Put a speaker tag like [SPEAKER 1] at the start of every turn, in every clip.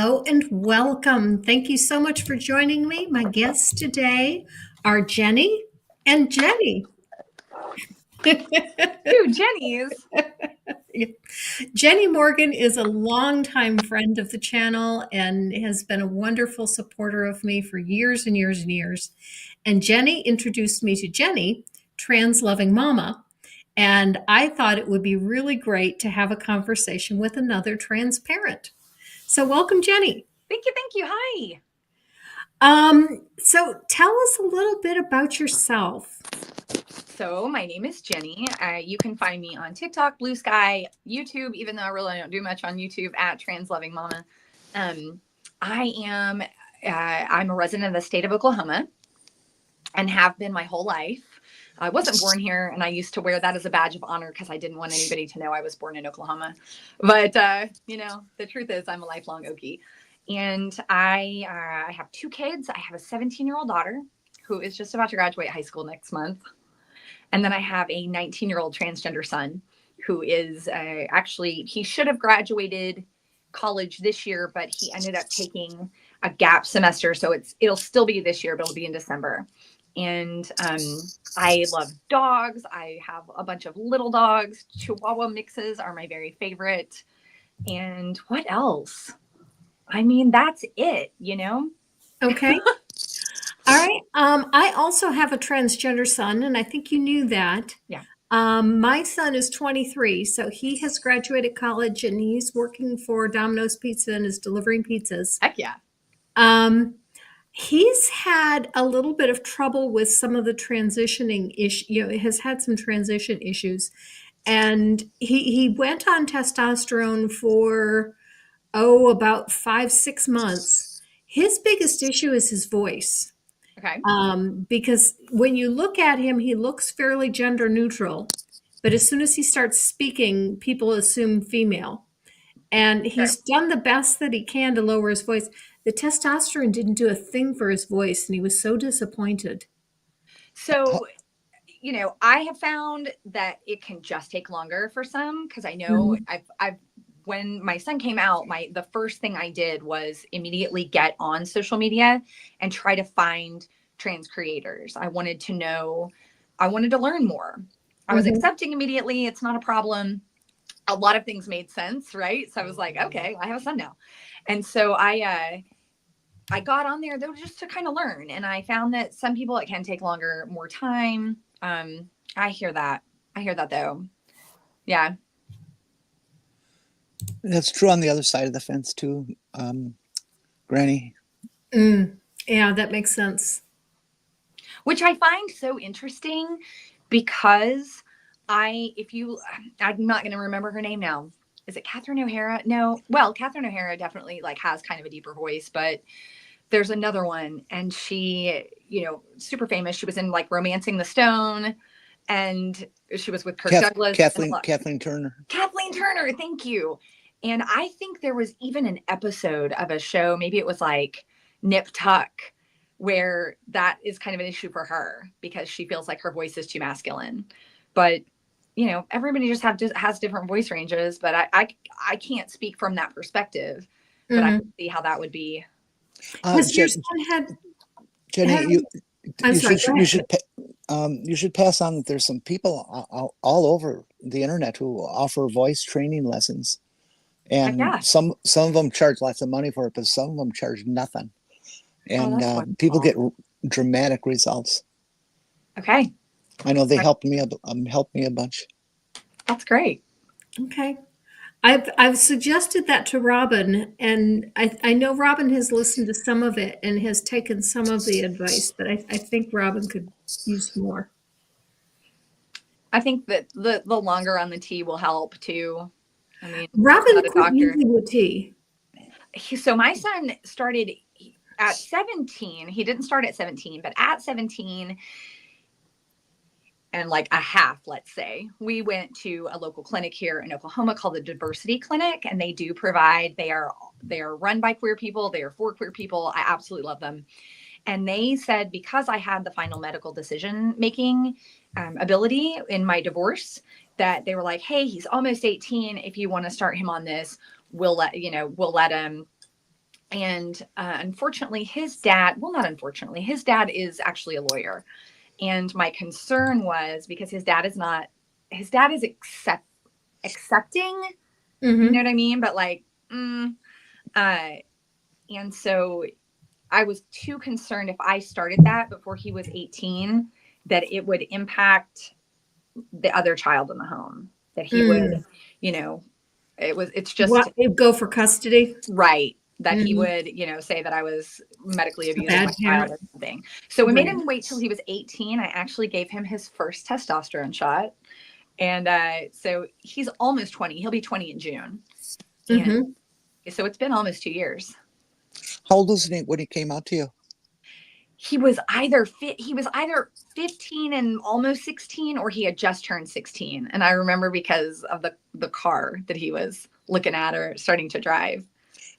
[SPEAKER 1] Hello and welcome. Thank you so much for joining me. My guests today are Jenni and Jenni.
[SPEAKER 2] Two Jennies.
[SPEAKER 1] Jenni Morgan is a longtime friend of the channel and has been a wonderful supporter of me for years and years and years. And Jenni introduced me to Jenni, Trans Loving Mama. And I thought it would be really great to have a conversation with another trans parent. So welcome, Jenni.
[SPEAKER 2] Thank you. Hi.
[SPEAKER 1] So tell us a little bit about yourself.
[SPEAKER 2] So my name is Jenni. You can find me on TikTok, Blue Sky, YouTube, even though I really don't do much on YouTube, at Trans Loving Mama. I'm a resident of the state of Oklahoma and have been my whole life. I wasn't born here, and I used to wear that as a badge of honor because I didn't want anybody to know I was born in Oklahoma. But, the truth is I'm a lifelong Okie. And I have two kids. I have a 17-year-old daughter who is just about to graduate high school next month. And then I have a 19-year-old transgender son who is he should have graduated college this year, but he ended up taking a gap semester. So it'll still be this year, but it'll be in December. And I love dogs. I have a bunch of little dogs. Chihuahua mixes are my very favorite. And what else? I mean, that's it,
[SPEAKER 1] Okay. All right. I also have a transgender son, and I think you knew that.
[SPEAKER 2] Yeah.
[SPEAKER 1] My son is 23, so he has graduated college and he's working for Domino's Pizza and is delivering pizzas.
[SPEAKER 2] Heck yeah.
[SPEAKER 1] He's had a little bit of trouble with some of the transitioning issue, has had some transition issues. And he went on testosterone for, about 5-6 months. His biggest issue is his voice.
[SPEAKER 2] Okay.
[SPEAKER 1] Because when you look at him, he looks fairly gender neutral. But as soon as he starts speaking, people assume female. And he's done the best that he can to lower his voice. The testosterone didn't do a thing for his voice, and he was so disappointed.
[SPEAKER 2] So, I have found that it can just take longer for some, because I know I've when my son came out, the first thing I did was immediately get on social media and try to find trans creators. I wanted to learn more. I was accepting immediately. It's not a problem. A lot of things made sense, right? So I was like, okay, I have a son now. And so I got on there though, just to kind of learn. And I found that some people, it can take longer, more time. I hear that though. Yeah.
[SPEAKER 3] That's true on the other side of the fence too, Granny.
[SPEAKER 1] Yeah, that makes sense.
[SPEAKER 2] Which I find so interesting because I'm not going to remember her name now. Is it Catherine O'Hara? No. Well, Catherine O'Hara definitely has kind of a deeper voice, but there's another one, and she, super famous. She was in Romancing the Stone, and she was with Kirk Douglas.
[SPEAKER 3] Kathleen Turner.
[SPEAKER 2] Kathleen Turner. Thank you. And I think there was even an episode of a show, maybe it was Nip Tuck, where that is kind of an issue for her because she feels like her voice is too masculine. But everybody just has different voice ranges, but I can't speak from that perspective, but I can see how that would be.
[SPEAKER 1] Has your son had?
[SPEAKER 3] Jenni, you should pass on that there's some people all over the internet who offer voice training lessons, and some of them charge lots of money for it, but some of them charge nothing, and people get dramatic results.
[SPEAKER 2] Okay.
[SPEAKER 3] I know they helped me a bunch.
[SPEAKER 2] That's great.
[SPEAKER 1] Okay. I've suggested that to Robin, and I know Robin has listened to some of it and has taken some of the advice, but I think Robin could use more.
[SPEAKER 2] I think that the longer on the T will help too. I mean,
[SPEAKER 1] Robin quit using the T.
[SPEAKER 2] So my son started at 17. He didn't start at 17, but at 17 and a half, let's say, we went to a local clinic here in Oklahoma called the Diversity Clinic, and they do provide, they are run by queer people. They are for queer people. I absolutely love them. And they said, because I had the final medical decision making ability in my divorce, that they were like, hey, he's almost 18. If you want to start him on this, we'll let him And unfortunately, his dad, well, not unfortunately, his dad is actually a lawyer. And my concern was because his dad is not, his dad is accepting, you know what I mean? But like, uh, and so I was too concerned if I started that before he was 18, that it would impact the other child in the home, that he would, you know, it's just
[SPEAKER 1] What, go for custody?
[SPEAKER 2] right. That he
[SPEAKER 1] Mm.
[SPEAKER 2] would, say that I was medically
[SPEAKER 1] A
[SPEAKER 2] abusing
[SPEAKER 1] bad
[SPEAKER 2] my child
[SPEAKER 1] parent.
[SPEAKER 2] or something. So we made
[SPEAKER 1] Right.
[SPEAKER 2] him wait till he was 18. I actually gave him his first testosterone shot. And so he's almost 20. He'll be 20 in June. And
[SPEAKER 1] Mm-hmm.
[SPEAKER 2] so it's been almost 2 years.
[SPEAKER 3] How old was he when he came out to you?
[SPEAKER 2] He was either 15 and almost 16, or he had just turned 16. And I remember because of the car that he was looking at or starting to drive.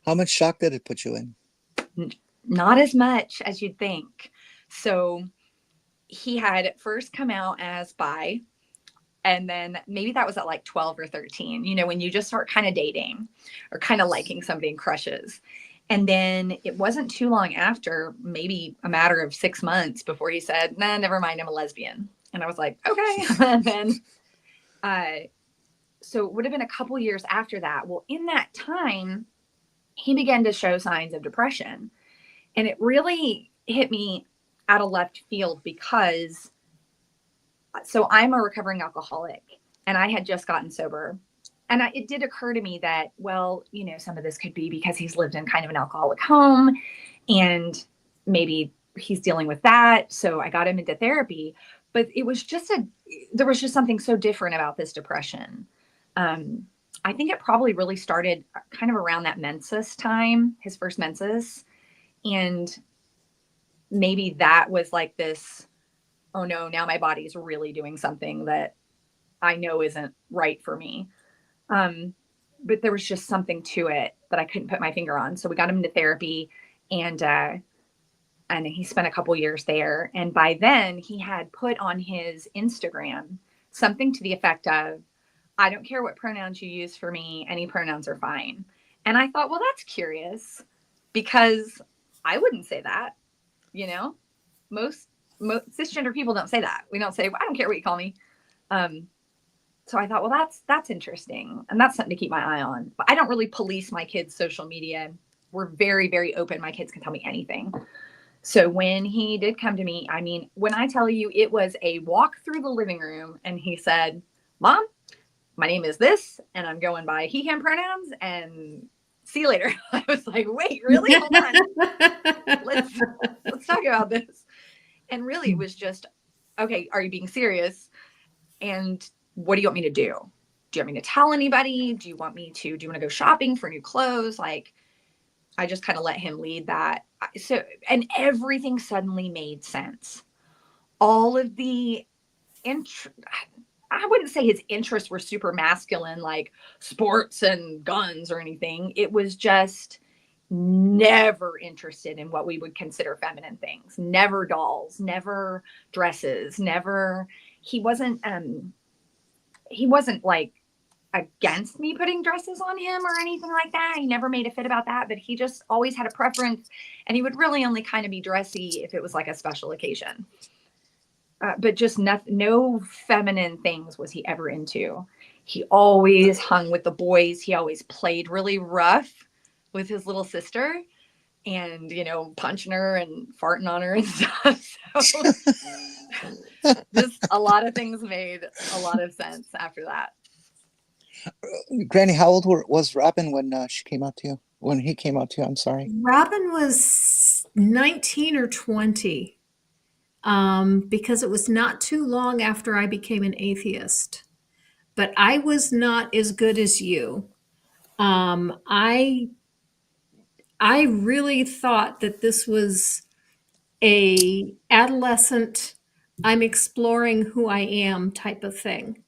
[SPEAKER 3] How much shock did it put you in?
[SPEAKER 2] Not as much as you'd think. So he had first come out as bi, and then maybe that was at like 12 or 13, when you just start kind of dating or kind of liking somebody and crushes. And then it wasn't too long after, maybe a matter of 6 months, before he said, nah, never mind, I'm a lesbian. And I was like, okay. And then so it would have been a couple years after that. Well, in that time, he began to show signs of depression. And it really hit me out of left field because so I'm a recovering alcoholic, and I had just gotten sober. And it did occur to me that, well, some of this could be because he's lived in kind of an alcoholic home, and maybe he's dealing with that. So I got him into therapy, but there was just something so different about this depression. I think it probably really started kind of around that menses time, his first menses. And maybe that was like this, oh no, now my body's really doing something that I know isn't right for me. But there was just something to it that I couldn't put my finger on. So we got him into therapy, and he spent a couple years there. And by then he had put on his Instagram something to the effect of, I don't care what pronouns you use for me, any pronouns are fine. And I thought, well, that's curious, because I wouldn't say that, most cisgender people don't say that. We don't say, well, I don't care what you call me. So I thought, well, that's interesting. And that's something to keep my eye on. But I don't really police my kids' social media. We're very, very open. My kids can tell me anything. So when he did come to me, I mean, when I tell you, it was a walk through the living room, and he said, Mom, my name is this, and I'm going by he, him pronouns, and see you later. I was like, wait, really? Hold on. Let's talk about this. And really, it was just, okay, are you being serious? And what do you want me to do? Do you want me to tell anybody? Do you want to go shopping for new clothes? Like, I just kind of let him lead that. So, and everything suddenly made sense. All of the I wouldn't say his interests were super masculine, like sports and guns or anything. It was just never interested in what we would consider feminine things. Never dolls, never dresses, never. He wasn't like against me putting dresses on him or anything like that. He never made a fit about that, but he just always had a preference, and he would really only kind of be dressy if it was like a special occasion. But just no feminine things was he ever into. He always hung with the boys. He always played really rough with his little sister, and punching her and farting on her and stuff. So just a lot of things made a lot of sense after that.
[SPEAKER 3] Granny, how old was Robin when she came out to you? When he came out to you, I'm sorry.
[SPEAKER 1] Robin was 19 or 20, because it was not too long after I became an atheist. But I was not as good as you. I really thought that this was a adolescent, I'm exploring who I am type of thing.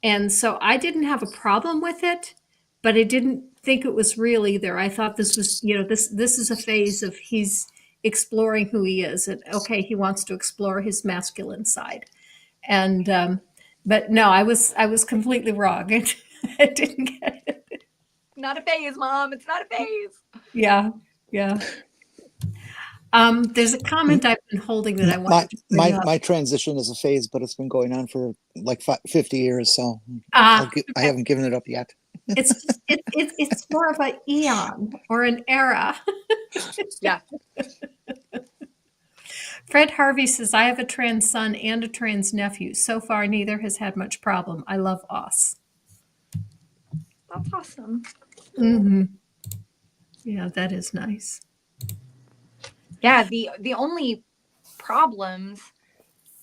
[SPEAKER 1] And so I didn't have a problem with it, but I didn't think it was real either. I thought this was, this is a phase of he's exploring who he is, and okay, he wants to explore his masculine side. And but no, I was completely wrong. I didn't get it.
[SPEAKER 2] Not a phase, Mom. It's not a phase.
[SPEAKER 1] Yeah. Yeah. There's a comment I've been holding that I
[SPEAKER 3] My
[SPEAKER 1] wanted to bring up.
[SPEAKER 3] my transition is a phase, but it's been going on for like 50 years, so I
[SPEAKER 1] Okay.
[SPEAKER 3] haven't given it up yet.
[SPEAKER 1] It's just it's more of an eon or an era.
[SPEAKER 2] Yeah.
[SPEAKER 1] Fred Harvey says, I have a trans son and a trans nephew. So far, neither has had much problem. I love us.
[SPEAKER 2] That's awesome.
[SPEAKER 1] Mm-hmm. Yeah, that is nice.
[SPEAKER 2] Yeah, the only problems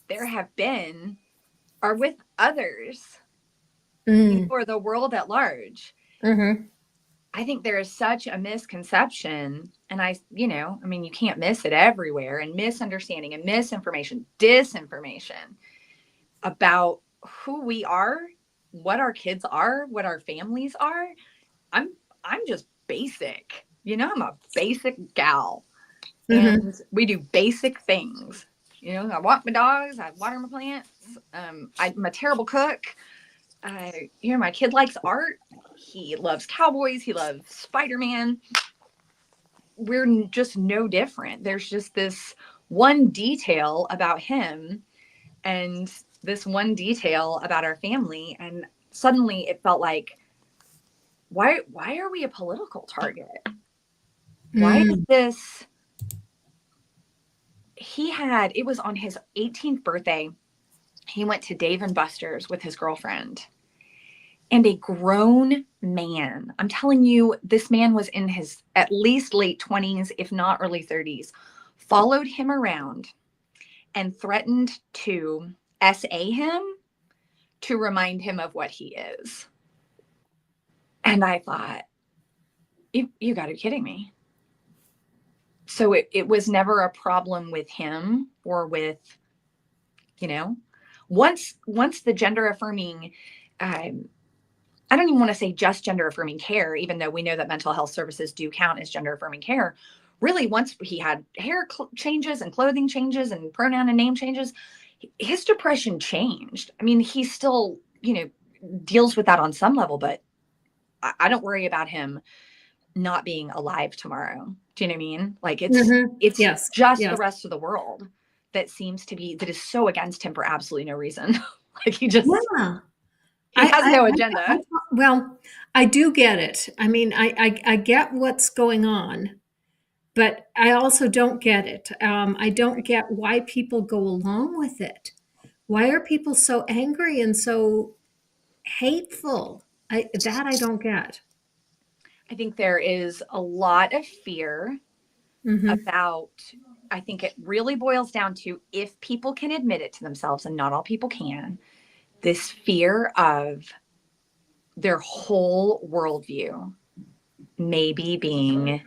[SPEAKER 2] there have been are with others, or the world at large.
[SPEAKER 1] Mm-hmm.
[SPEAKER 2] I think there is such a misconception, and I mean, you can't miss it everywhere, and misunderstanding and misinformation, disinformation about who we are, what our kids are, what our families are. I'm just basic. I'm a basic gal.
[SPEAKER 1] Mm-hmm.
[SPEAKER 2] And we do basic things. I walk my dogs, I water my plants. I'm a terrible cook. My kid likes art. He loves cowboys. He loves Spider-Man. We're just no different. There's just this one detail about him and this one detail about our family. And suddenly it felt like, why are we a political target? Why is this? It was on his 18th birthday. He went to Dave and Buster's with his girlfriend, and a grown man, I'm telling you, this man was in his at least late 20s, if not early 30s, followed him around and threatened to SA him to remind him of what he is. And I thought, you got to be kidding me. So it was never a problem with him or with, once the gender affirming, I don't even want to say just gender affirming care, even though we know that mental health services do count as gender affirming care. Really, once he had hair changes and clothing changes and pronoun and name changes, his depression changed. I mean, he still, deals with that on some level, but I don't worry about him not being alive tomorrow. Do you know what I mean? Like it's
[SPEAKER 1] Yes.
[SPEAKER 2] just
[SPEAKER 1] Yes.
[SPEAKER 2] the rest of the world that is so against him for absolutely no reason. Like he has no agenda.
[SPEAKER 1] Well, I do get it. I mean, I get what's going on, but I also don't get it. I don't get why people go along with it. Why are people so angry and so hateful? I don't get.
[SPEAKER 2] I think there is a lot of fear about, I think it really boils down to, if people can admit it to themselves, and not all people can, this fear of their whole worldview maybe being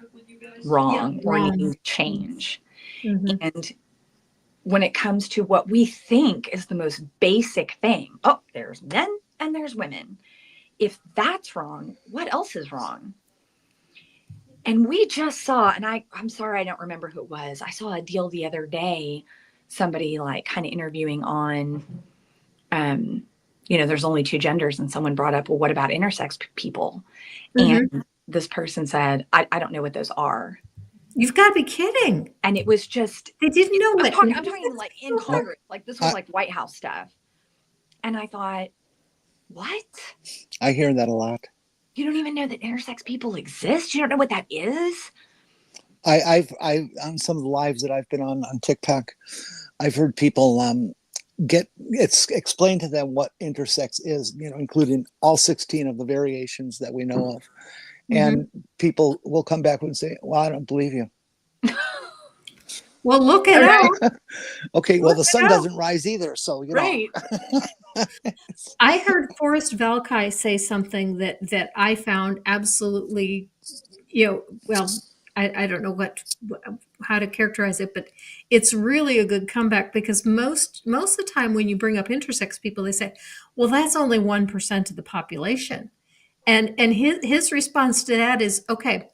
[SPEAKER 2] wrong or needing to change. And when it comes to what we think is the most basic thing, there's men and there's women. If that's wrong, what else is wrong? And we just saw, and I'm sorry, I don't remember who it was. I saw a deal the other day, somebody like kind of interviewing on, there's only two genders, and someone brought up, well, what about intersex people? And this person said, I don't know what those are.
[SPEAKER 1] You've got to be kidding.
[SPEAKER 2] And it was just,
[SPEAKER 1] they didn't know what.
[SPEAKER 2] I'm talking like in Congress, like this was like White House stuff. And I thought, what?
[SPEAKER 3] I hear that a lot.
[SPEAKER 2] You don't even know that intersex people exist? You don't know what that is?
[SPEAKER 3] I've on some of the lives that I've been on TikTok, I've heard people it's explained to them what intersex is, including all 16 of the variations that we know of. And people will come back and say, well, I don't believe you.
[SPEAKER 1] Well, look it up.
[SPEAKER 3] Okay, well, the sun doesn't rise either, so
[SPEAKER 2] right.
[SPEAKER 1] I heard Forrest Valkai say something that I found absolutely, well, I don't know how to characterize it, but it's really a good comeback, because most of the time when you bring up intersex people, they say, well, that's only 1% of the population. And his response to that is, okay,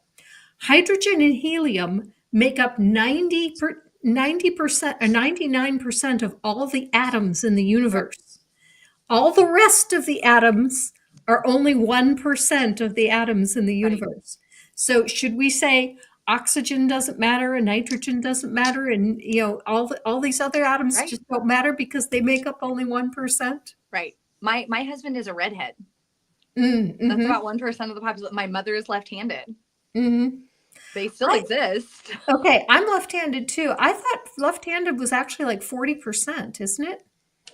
[SPEAKER 1] hydrogen and helium make up 90% or 99% of all the atoms in the universe. All the rest of the atoms are only 1% of the atoms in the universe. So should we say oxygen doesn't matter and nitrogen doesn't matter, and all these other atoms
[SPEAKER 2] Right.
[SPEAKER 1] just don't matter because they make up only 1%.
[SPEAKER 2] Right. My husband is a redhead.
[SPEAKER 1] Mm-hmm.
[SPEAKER 2] That's about 1% of the population. My mother is left-handed.
[SPEAKER 1] Mm-hmm.
[SPEAKER 2] They still exist.
[SPEAKER 1] Okay, I'm left-handed too. I thought left-handed was actually like 40%, isn't it?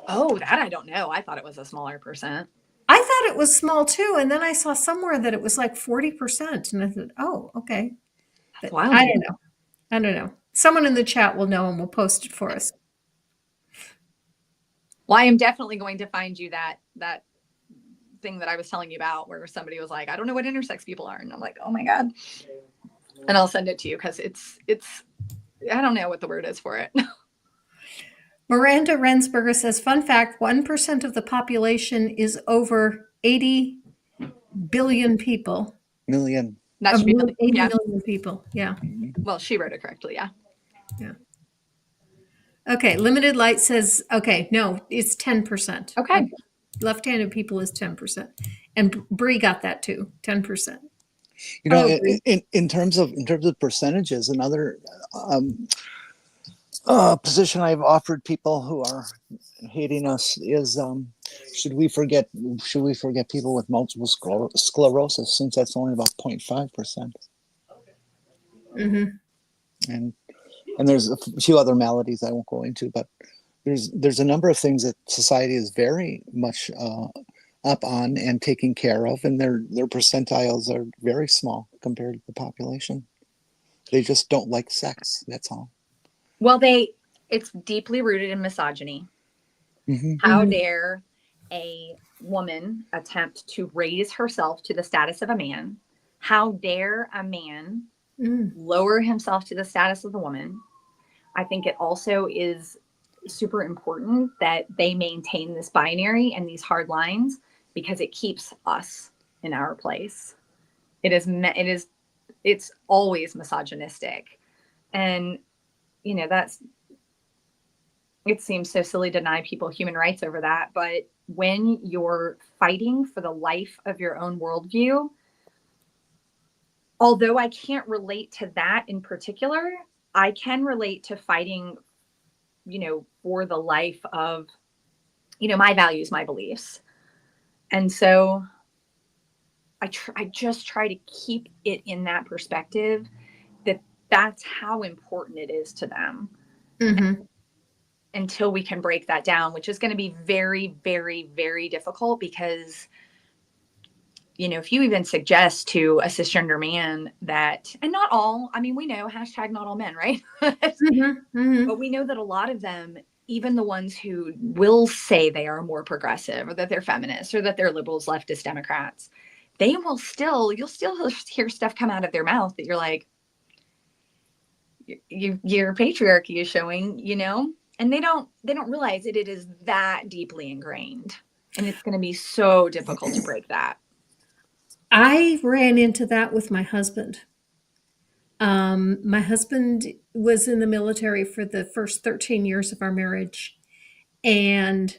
[SPEAKER 2] Oh, that I don't know. I thought it was a smaller percent.
[SPEAKER 1] I thought it was small too, and then I saw somewhere that it was like 40%, and I thought, oh, okay.
[SPEAKER 2] That's
[SPEAKER 1] But
[SPEAKER 2] wild.
[SPEAKER 1] I don't know. I don't know. Someone in the chat will know and will post it for us.
[SPEAKER 2] Well, I am definitely going to find you that thing that I was telling you about, where somebody was like, I don't know what intersex people are, and I'm like, oh my god. And I'll send it to you because it's I don't know what the word is for it.
[SPEAKER 1] Miranda Rensberger says, fun fact, 1% of the population is over 80 billion people.
[SPEAKER 3] Million.
[SPEAKER 2] That should be
[SPEAKER 1] 80
[SPEAKER 2] yeah.
[SPEAKER 1] million people. Yeah.
[SPEAKER 2] Well, she wrote it correctly. Yeah.
[SPEAKER 1] Yeah. Okay. Limited Light says, okay, no, it's 10%.
[SPEAKER 2] Okay.
[SPEAKER 1] Left-handed people is 10%. And Bree got that too, 10%.
[SPEAKER 3] In terms of percentages, another position I've offered people who are hating us is should we forget people with multiple sclerosis, since that's only about 0.5%.
[SPEAKER 1] Mm-hmm.
[SPEAKER 3] And there's a few other maladies I won't go into, but there's a number of things that society is very much up on and taking care of, and their percentiles are very small compared to the population. They just don't like sex. That's all.
[SPEAKER 2] Well, it's deeply rooted in misogyny.
[SPEAKER 3] Mm-hmm.
[SPEAKER 2] How dare a woman attempt to raise herself to the status of a man? How dare a man lower himself to the status of the woman? I think it also is super important that they maintain this binary and these hard lines, because it keeps us in our place. It's always misogynistic. And it seems so silly to deny people human rights over that, but when you're fighting for the life of your own worldview, although I can't relate to that in particular, I can relate to fighting, for the life of, my values, my beliefs. And so I just try to keep it in that perspective, that that's how important it is to them.
[SPEAKER 1] Mm-hmm.
[SPEAKER 2] Until we can break that down, which is going to be very, very, very difficult, because, if you even suggest to a cisgender man that, and not all, we know, hashtag not all men, right?
[SPEAKER 1] Mm-hmm. Mm-hmm.
[SPEAKER 2] But we know that a lot of them, even the ones who will say they are more progressive, or that they're feminists, or that they're liberals, leftist, Democrats, you'll still hear stuff come out of their mouth that you're like, your patriarchy is showing, and they don't realize it is that deeply ingrained, and it's going to be so difficult to break that.
[SPEAKER 1] I ran into that with my husband. My husband was in the military for the first 13 years of our marriage, and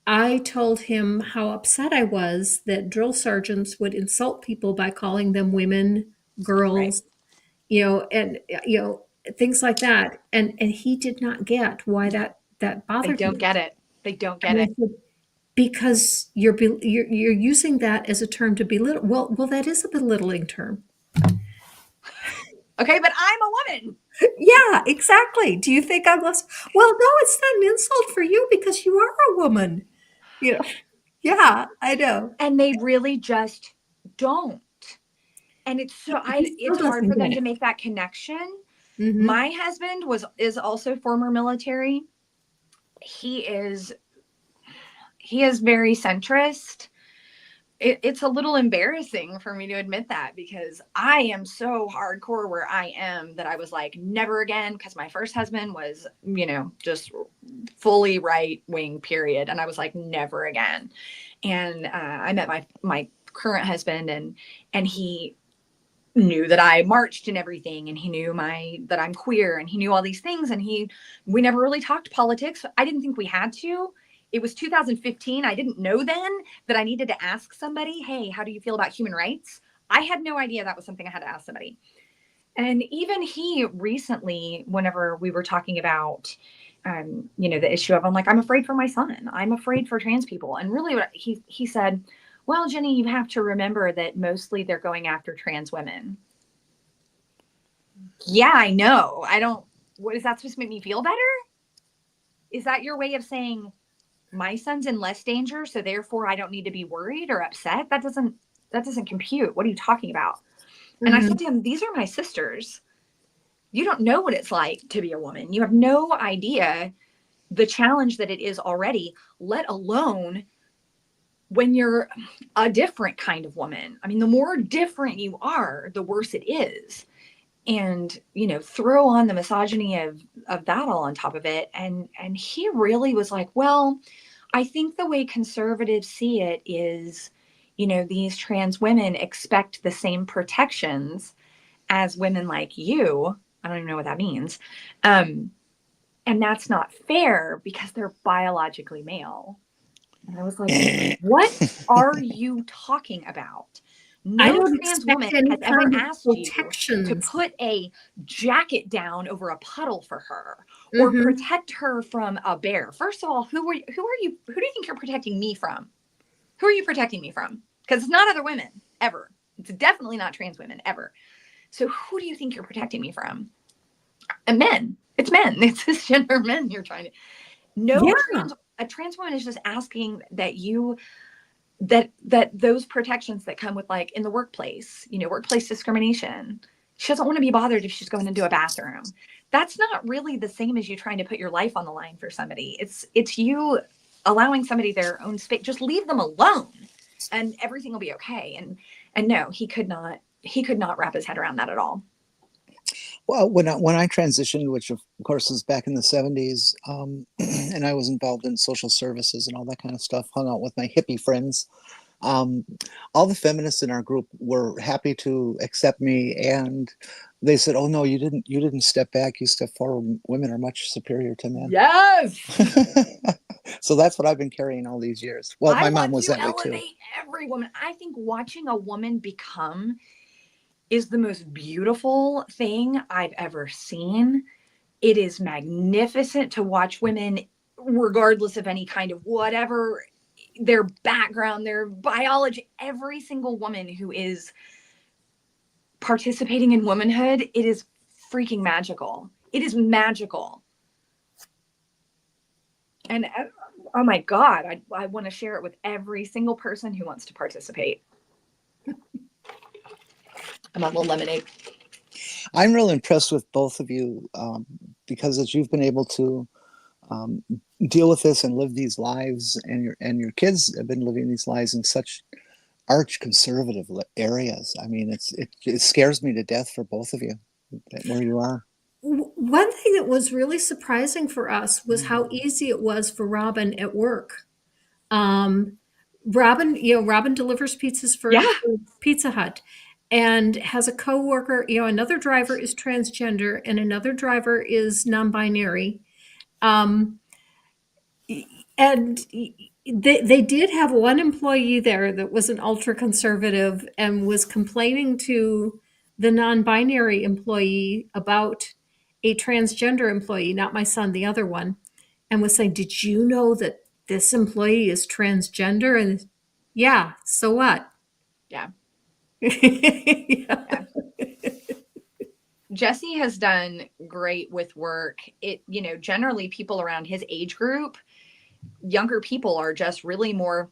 [SPEAKER 1] I told him how upset I was that drill sergeants would insult people by calling them women, girls,
[SPEAKER 2] right.
[SPEAKER 1] And things like that. And he did not get why that bothered me.
[SPEAKER 2] They don't get it. They don't get it.
[SPEAKER 1] Said, because you're using that as a term to belittle. Well, that is a belittling term.
[SPEAKER 2] Okay, but I'm a woman.
[SPEAKER 1] Yeah, exactly. Do you think I'm less? Well, no, it's not an insult for you because you are a woman. Yeah, I know.
[SPEAKER 2] And they really just don't. And it's hard for them to make that connection. Mm-hmm. My husband is also former military. He is very centrist. It's a little embarrassing for me to admit that, because I am so hardcore where I am that I was like, never again, because my first husband was, just fully right wing, period. And I was like, never again. And I met my current husband, and he knew that I marched and everything, and he knew that I'm queer, and he knew all these things, and we never really talked politics. I didn't think we had to. It was 2015. I didn't know then that I needed to ask somebody, hey, how do you feel about human rights? I had no idea that was something I had to ask somebody. And even he recently, whenever we were talking about, the issue of, I'm like, I'm afraid for my son. I'm afraid for trans people. And really what he said, well, Jenni, you have to remember that mostly they're going after trans women. Yeah, I know. What is that supposed to make me feel better? Is that your way of saying my son's in less danger, so therefore I don't need to be worried or upset? That doesn't compute. What are you talking about? Mm-hmm. And I said to him, these are my sisters. You don't know what it's like to be a woman. You have no idea the challenge that it is already, let alone when you're a different kind of woman. I mean, the more different you are, the worse it is. And, throw on the misogyny of that all on top of it. And he really was like, well, I think the way conservatives see it is, these trans women expect the same protections as women like you. I don't even know what that means. And that's not fair because they're biologically male. And I was like, what are you talking about? No trans woman has ever asked you to put a jacket down over a puddle for her or protect her from a bear. First of all, who do you think you're protecting me from? Who are you protecting me from? Because it's not other women ever. It's definitely not trans women ever. So who do you think you're protecting me from? And men. It's men. It's cisgender men you're trying to. A trans woman is just asking that that those protections that come with, like, in the workplace, workplace discrimination. She doesn't want to be bothered if she's going into a bathroom. That's not really the same as you trying to put your life on the line for somebody. It's you allowing somebody their own space. Just leave them alone and everything will be okay. And no, he could not wrap his head around that at all.
[SPEAKER 3] Well, when I transitioned, which of course was back in the 70s, and I was involved in social services and all that kind of stuff, hung out with my hippie friends. All the feminists in our group were happy to accept me, and they said, "Oh no, you didn't step back. You stepped forward. Women are much superior to men."
[SPEAKER 2] Yes.
[SPEAKER 3] So that's what I've been carrying all these years. Well, my mom was that way too.
[SPEAKER 2] Every woman. I think watching a woman become is the most beautiful thing I've ever seen. It is magnificent to watch women, regardless of any kind of whatever their background, their biology, every single woman who is participating in womanhood, it is freaking magical. It is magical. And oh my God, I want to share it with every single person who wants to participate. I'm on a little lemonade.
[SPEAKER 3] I'm real impressed with both of you because as you've been able to deal with this and live these lives, and your kids have been living these lives in such arch conservative areas. I mean, it scares me to death for both of you where you are.
[SPEAKER 1] One thing that was really surprising for us was how easy it was for Robin at work. Robin delivers pizzas for Pizza Hut and has a coworker, another driver is transgender and another driver is non-binary. And they did have one employee there that was an ultra conservative and was complaining to the non-binary employee about a transgender employee, not my son, the other one, and was saying, "Did you know that this employee is transgender?" And yeah, so what?
[SPEAKER 2] Yeah.
[SPEAKER 1] Yeah.
[SPEAKER 2] Jesse has done great with work. Generally people around his age group, younger people, are just really more,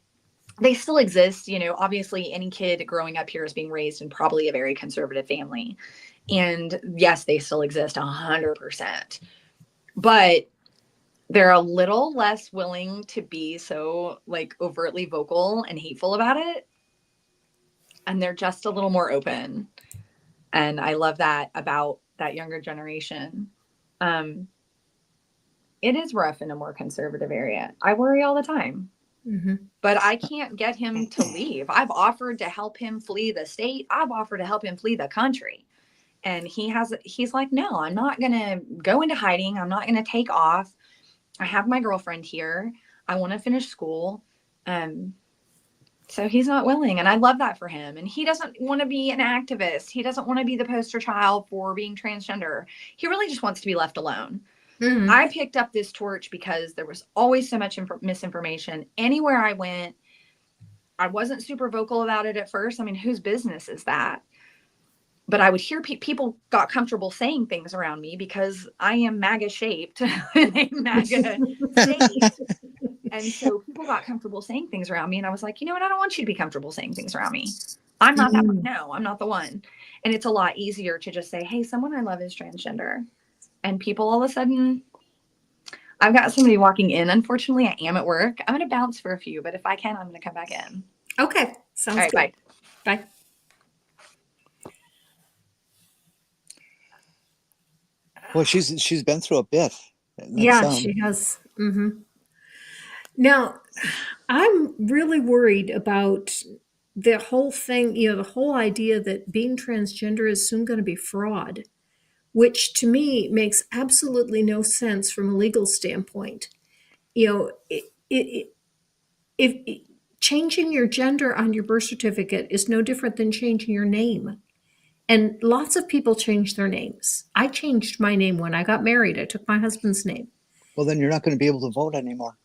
[SPEAKER 2] they still exist. Obviously any kid growing up here is being raised in probably a very conservative family. And yes, they still exist 100%, but they're a little less willing to be so, like, overtly vocal and hateful about it. And they're just a little more open. And I love that about that younger generation. It is rough in a more conservative area. I worry all the time. Mm-hmm. But I can't get him to leave. I've offered to help him flee the state. I've offered to help him flee the country. And he's like, no, I'm not going to go into hiding. I'm not going to take off. I have my girlfriend here. I want to finish school. So he's not willing. And I love that for him. And he doesn't want to be an activist. He doesn't want to be the poster child for being transgender. He really just wants to be left alone.
[SPEAKER 1] Mm-hmm.
[SPEAKER 2] I picked up this torch because there was always so much misinformation. Anywhere I went, I wasn't super vocal about it at first. I mean, whose business is that? But I would hear people got comfortable saying things around me because I am MAGA shaped in a MAGA state. And so people got comfortable saying things around me. And I was like, you know what? I don't want you to be comfortable saying things around me. I'm not that one. No, I'm not the one. And it's a lot easier to just say, hey, someone I love is transgender. And people all of a sudden, I've got somebody walking in. Unfortunately, I am at work. I'm going to bounce for a few, but if I can, I'm going to come back in.
[SPEAKER 1] Okay. Sounds
[SPEAKER 2] all right,
[SPEAKER 1] good.
[SPEAKER 2] Bye.
[SPEAKER 1] Bye.
[SPEAKER 3] Well, she's been through a bit.
[SPEAKER 1] Yeah, she has. Mm-hmm. Now, I'm really worried about the whole thing, the whole idea that being transgender is soon going to be fraud, which to me makes absolutely no sense from a legal standpoint. If changing your gender on your birth certificate is no different than changing your name. And lots of people change their names. I changed my name when I got married. I took my husband's name.
[SPEAKER 3] Well, then you're not going to be able to vote anymore.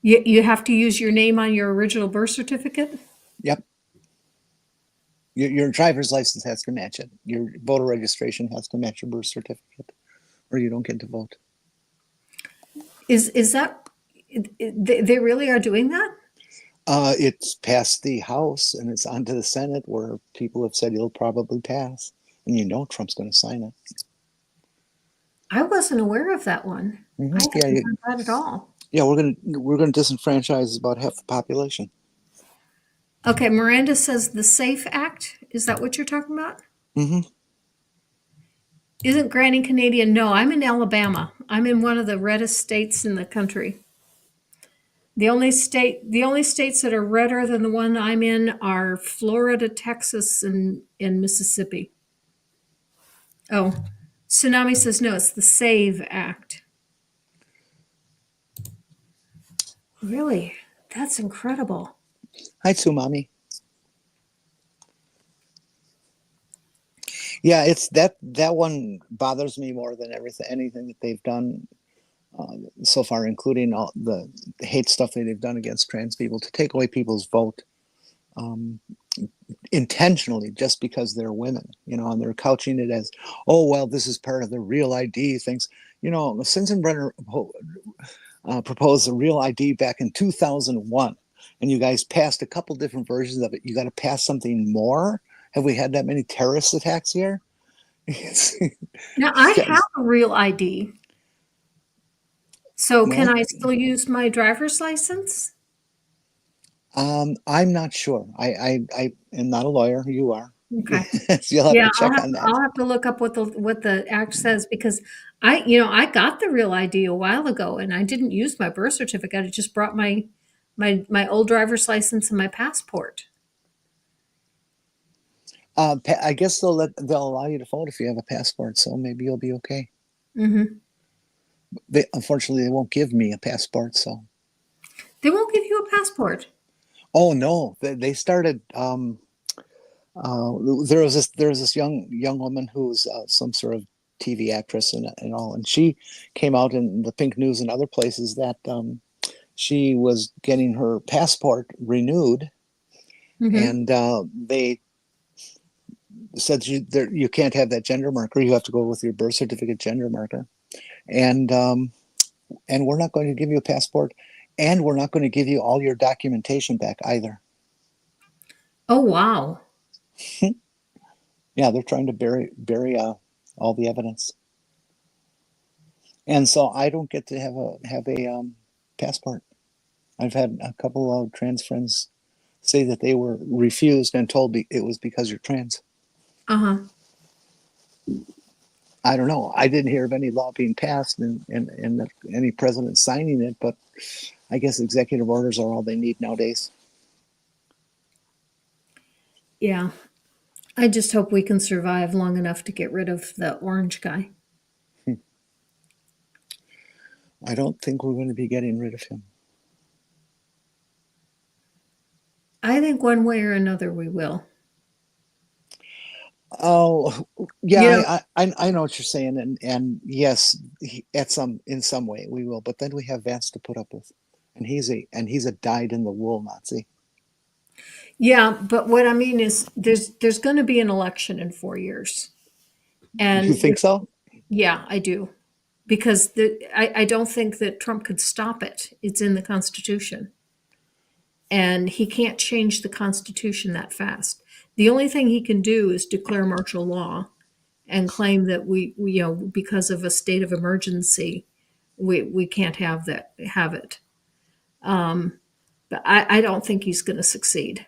[SPEAKER 1] You have to use your name on your original birth certificate?
[SPEAKER 3] Yep. Your driver's license has to match it. Your voter registration has to match your birth certificate, or you don't get to vote.
[SPEAKER 1] Is that they really are doing that?
[SPEAKER 3] It's passed the House and it's on to the Senate, where people have said it'll probably pass, and Trump's going to sign it.
[SPEAKER 1] I wasn't aware of that one.
[SPEAKER 3] Mm-hmm.
[SPEAKER 1] I haven't heard that at all.
[SPEAKER 3] Yeah, we're going to disenfranchise about half the population.
[SPEAKER 1] Okay, Miranda says the SAFE Act. Is that what you're talking about?
[SPEAKER 3] Mm-hmm.
[SPEAKER 1] Isn't Granny Canadian? No, I'm in Alabama. I'm in one of the reddest states in the country. The only states that are redder than the one I'm in are Florida, Texas, and Mississippi. Oh, Tsunami says no, it's the SAVE Act. Really? That's incredible.
[SPEAKER 3] Hi, Tsumami. Yeah, it's that one bothers me more than anything that they've done so far, including all the hate stuff that they've done against trans people, to take away people's vote intentionally just because they're women, and they're couching it as, oh, well, this is part of the Real ID things. Sensenbrenner proposed a Real ID back in 2001, and you guys passed a couple different versions of it. You got to pass something more. Have we had that many terrorist attacks here?
[SPEAKER 1] Now, I have a Real ID. So can I still use my driver's license?
[SPEAKER 3] I'm not sure. I am not a lawyer. You are.
[SPEAKER 1] Okay.
[SPEAKER 3] So you'll have to check on that.
[SPEAKER 1] I'll have to look up what the act says, because I got the Real ID a while ago and I didn't use my birth certificate. I just brought my old driver's license and my passport.
[SPEAKER 3] I guess they'll allow you to vote if you have a passport, so maybe you'll be okay.
[SPEAKER 1] Mm-hmm.
[SPEAKER 3] Unfortunately, they won't give me a passport, so.
[SPEAKER 1] They won't give you a passport?
[SPEAKER 3] Oh no! They started. There was this young woman who's some sort of TV actress and all, and she came out in the Pink News and other places that she was getting her passport renewed, and they said you can't have that gender marker. You have to go with your birth certificate gender marker, and we're not going to give you a passport, and we're not going to give you all your documentation back either.
[SPEAKER 1] Oh wow!
[SPEAKER 3] Yeah, they're trying to bury all the evidence, and so I don't get to have a passport. I've had a couple of trans friends say that they were refused and told it was because you're trans.
[SPEAKER 1] Uh-huh.
[SPEAKER 3] I don't know. I didn't hear of any law being passed and any president signing it, but I guess executive orders are all they need nowadays.
[SPEAKER 1] Yeah. I just hope we can survive long enough to get rid of the orange guy.
[SPEAKER 3] I don't think we're going to be getting rid of him.
[SPEAKER 1] I think one way or another we will.
[SPEAKER 3] Oh,
[SPEAKER 1] You
[SPEAKER 3] yeah,
[SPEAKER 1] know,
[SPEAKER 3] I know what you're saying, and yes, in some way we will. But then we have Vance to put up with, and he's a dyed in the wool Nazi.
[SPEAKER 1] yeah, but what I mean is there's going to be an election in 4 years,
[SPEAKER 3] You
[SPEAKER 1] and
[SPEAKER 3] think so?
[SPEAKER 1] yeah, I do, because I don't think that Trump could stop it. It's in the Constitution, and he can't change the Constitution that fast. The only thing he can do is declare martial law and claim that because of a state of emergency, we can't have it. But I don't think he's going to succeed.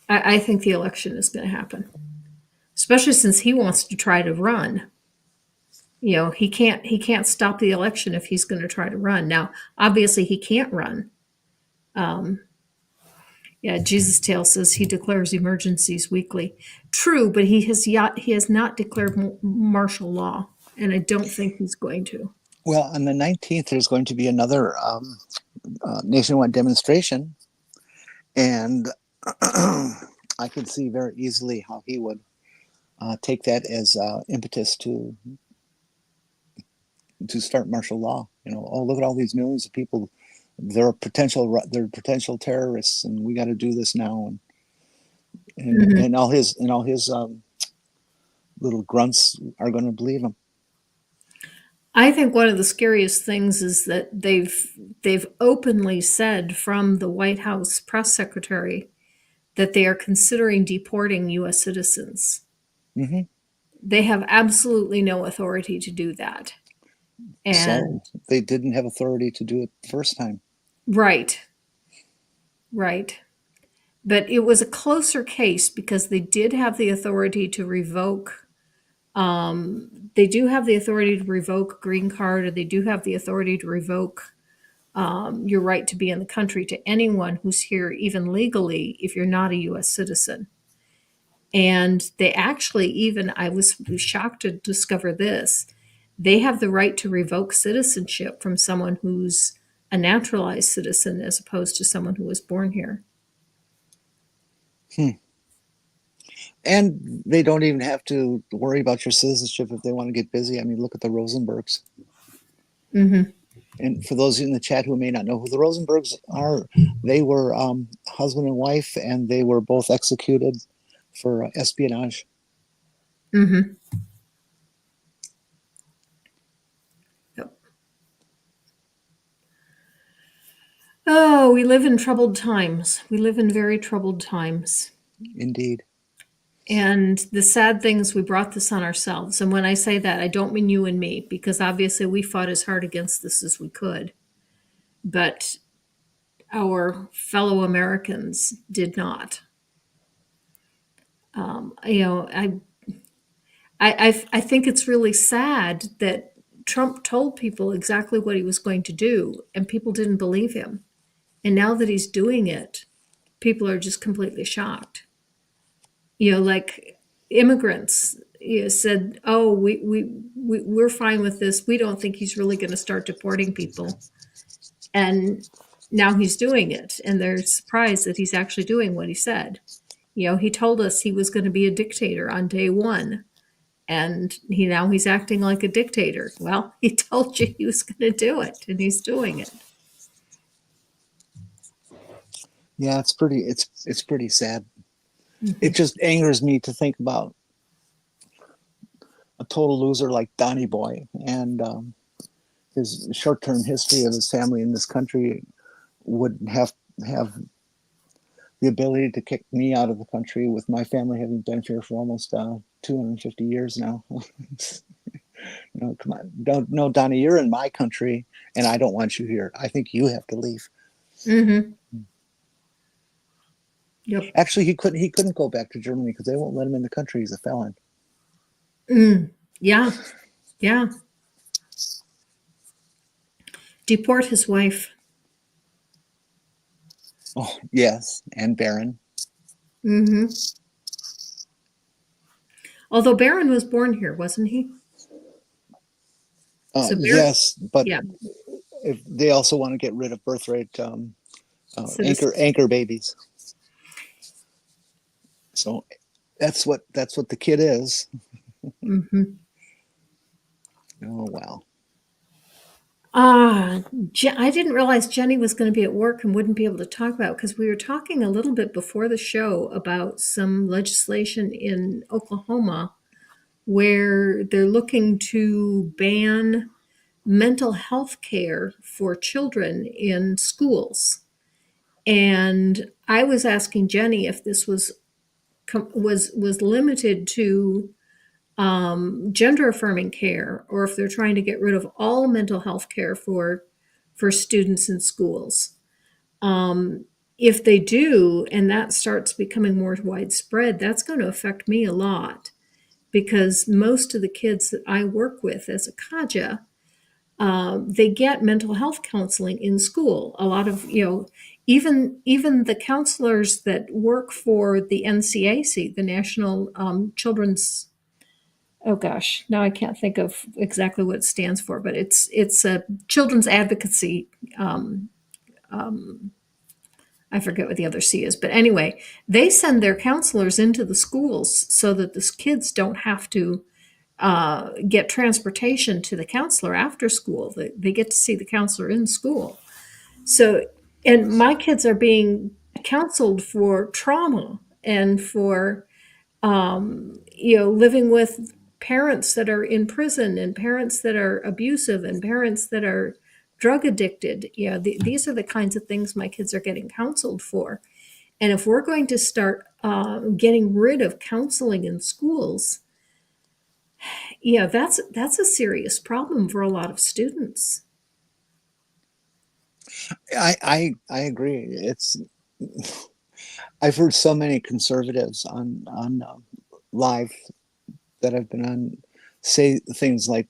[SPEAKER 1] I think the election is going to happen, especially since he wants to try to run. He can't stop the election if he's going to try to run. Now, obviously, he can't run. Yeah, Jesus Tale says he declares emergencies weekly. True, but he has not declared martial law, and I don't think he's going to.
[SPEAKER 3] Well, on the 19th, there's going to be another nationwide demonstration, and I can see very easily how he would take that as impetus to start martial law. Oh, look at all these millions of people. They're potential terrorists, and we got to do this now. And all his little grunts are going to believe him.
[SPEAKER 1] I think one of the scariest things is that they've openly said from the White House press secretary that they are considering deporting U.S. citizens.
[SPEAKER 3] Mm-hmm.
[SPEAKER 1] They have absolutely no authority to do that. And
[SPEAKER 3] so they didn't have authority to do it the first time.
[SPEAKER 1] Right. But it was a closer case because they did have the authority to revoke. They do have the authority to revoke green card, or they do have the authority to revoke your right to be in the country to anyone who's here, even legally, if you're not a U.S. citizen. And they actually I was shocked to discover this. They have the right to revoke citizenship from someone who's a naturalized citizen as opposed to someone who was born here.
[SPEAKER 3] And they don't even have to worry about your citizenship if they want to get busy. I mean, look at the Rosenbergs.
[SPEAKER 1] Mm-hmm.
[SPEAKER 3] And for those in the chat who may not know who the Rosenbergs are, they were husband and wife, and they were both executed for espionage.
[SPEAKER 1] Mm-hmm. Yep. Oh, we live in troubled times. We live in very troubled times.
[SPEAKER 3] Indeed.
[SPEAKER 1] And the sad thing is we brought this on ourselves. And when I say that, I don't mean you and me, because obviously we fought as hard against this as we could. But our fellow Americans did not. I think it's really sad that Trump told people exactly what he was going to do, and people didn't believe him. And now that he's doing it, people are just completely shocked. Like immigrants said, "Oh, we're fine with this. We don't think he's really going to start deporting people." And now he's doing it, and they're surprised that he's actually doing what he said. He told us he was going to be a dictator on day one, and he's acting like a dictator. Well, he told you he was going to do it, and he's doing it.
[SPEAKER 3] Yeah, it's pretty sad. Mm-hmm. It just angers me to think about a total loser like Donny Boy and his short-term history of his family in this country would have the ability to kick me out of the country, with my family having been here for almost 250 years now. Come on, no, Donnie, you're in my country, and I don't want you here. I think you have to leave.
[SPEAKER 1] Mm-hmm. Yep.
[SPEAKER 3] Actually, he couldn't go back to Germany because they won't let him in the country. He's a felon.
[SPEAKER 1] Yeah. Deport his wife.
[SPEAKER 3] Oh, yes, and Barron.
[SPEAKER 1] Mm-hmm. Although Barron was born here, wasn't he?
[SPEAKER 3] Yes, but if they also want to get rid of birth rate
[SPEAKER 1] Citizens.
[SPEAKER 3] anchor babies. So that's what the kid is.
[SPEAKER 1] Mm-hmm.
[SPEAKER 3] Oh wow.
[SPEAKER 1] I didn't realize Jenny was going to be at work and wouldn't be able to talk about because we were talking a little bit before the show about some legislation in Oklahoma where they're looking to ban mental health care for children in schools. And I was asking Jenny if this was limited to gender affirming care, or if they're trying to get rid of all mental health care for students in schools. Um, if they do, and that starts becoming more widespread, that's going to affect me a lot because most of the kids that I work with as a Kaja, they get mental health counseling in school. A lot of, even the counselors that work for the NCAC, the National Children's, oh gosh, now I can't think of exactly what it stands for, but it's a children's advocacy. Um, um, I forget what the other C is, but anyway, they send their counselors into the schools so that the kids don't have to get transportation to the counselor after school. They get to see the counselor in school. So, and my kids are being counseled for trauma and for living with parents that are in prison and parents that are abusive and parents that are drug addicted. These are the kinds of things my kids are getting counseled for. And if we're going to start getting rid of counseling in schools, that's a serious problem for a lot of students.
[SPEAKER 3] I agree. It's I've heard so many conservatives on live that I've been on say things like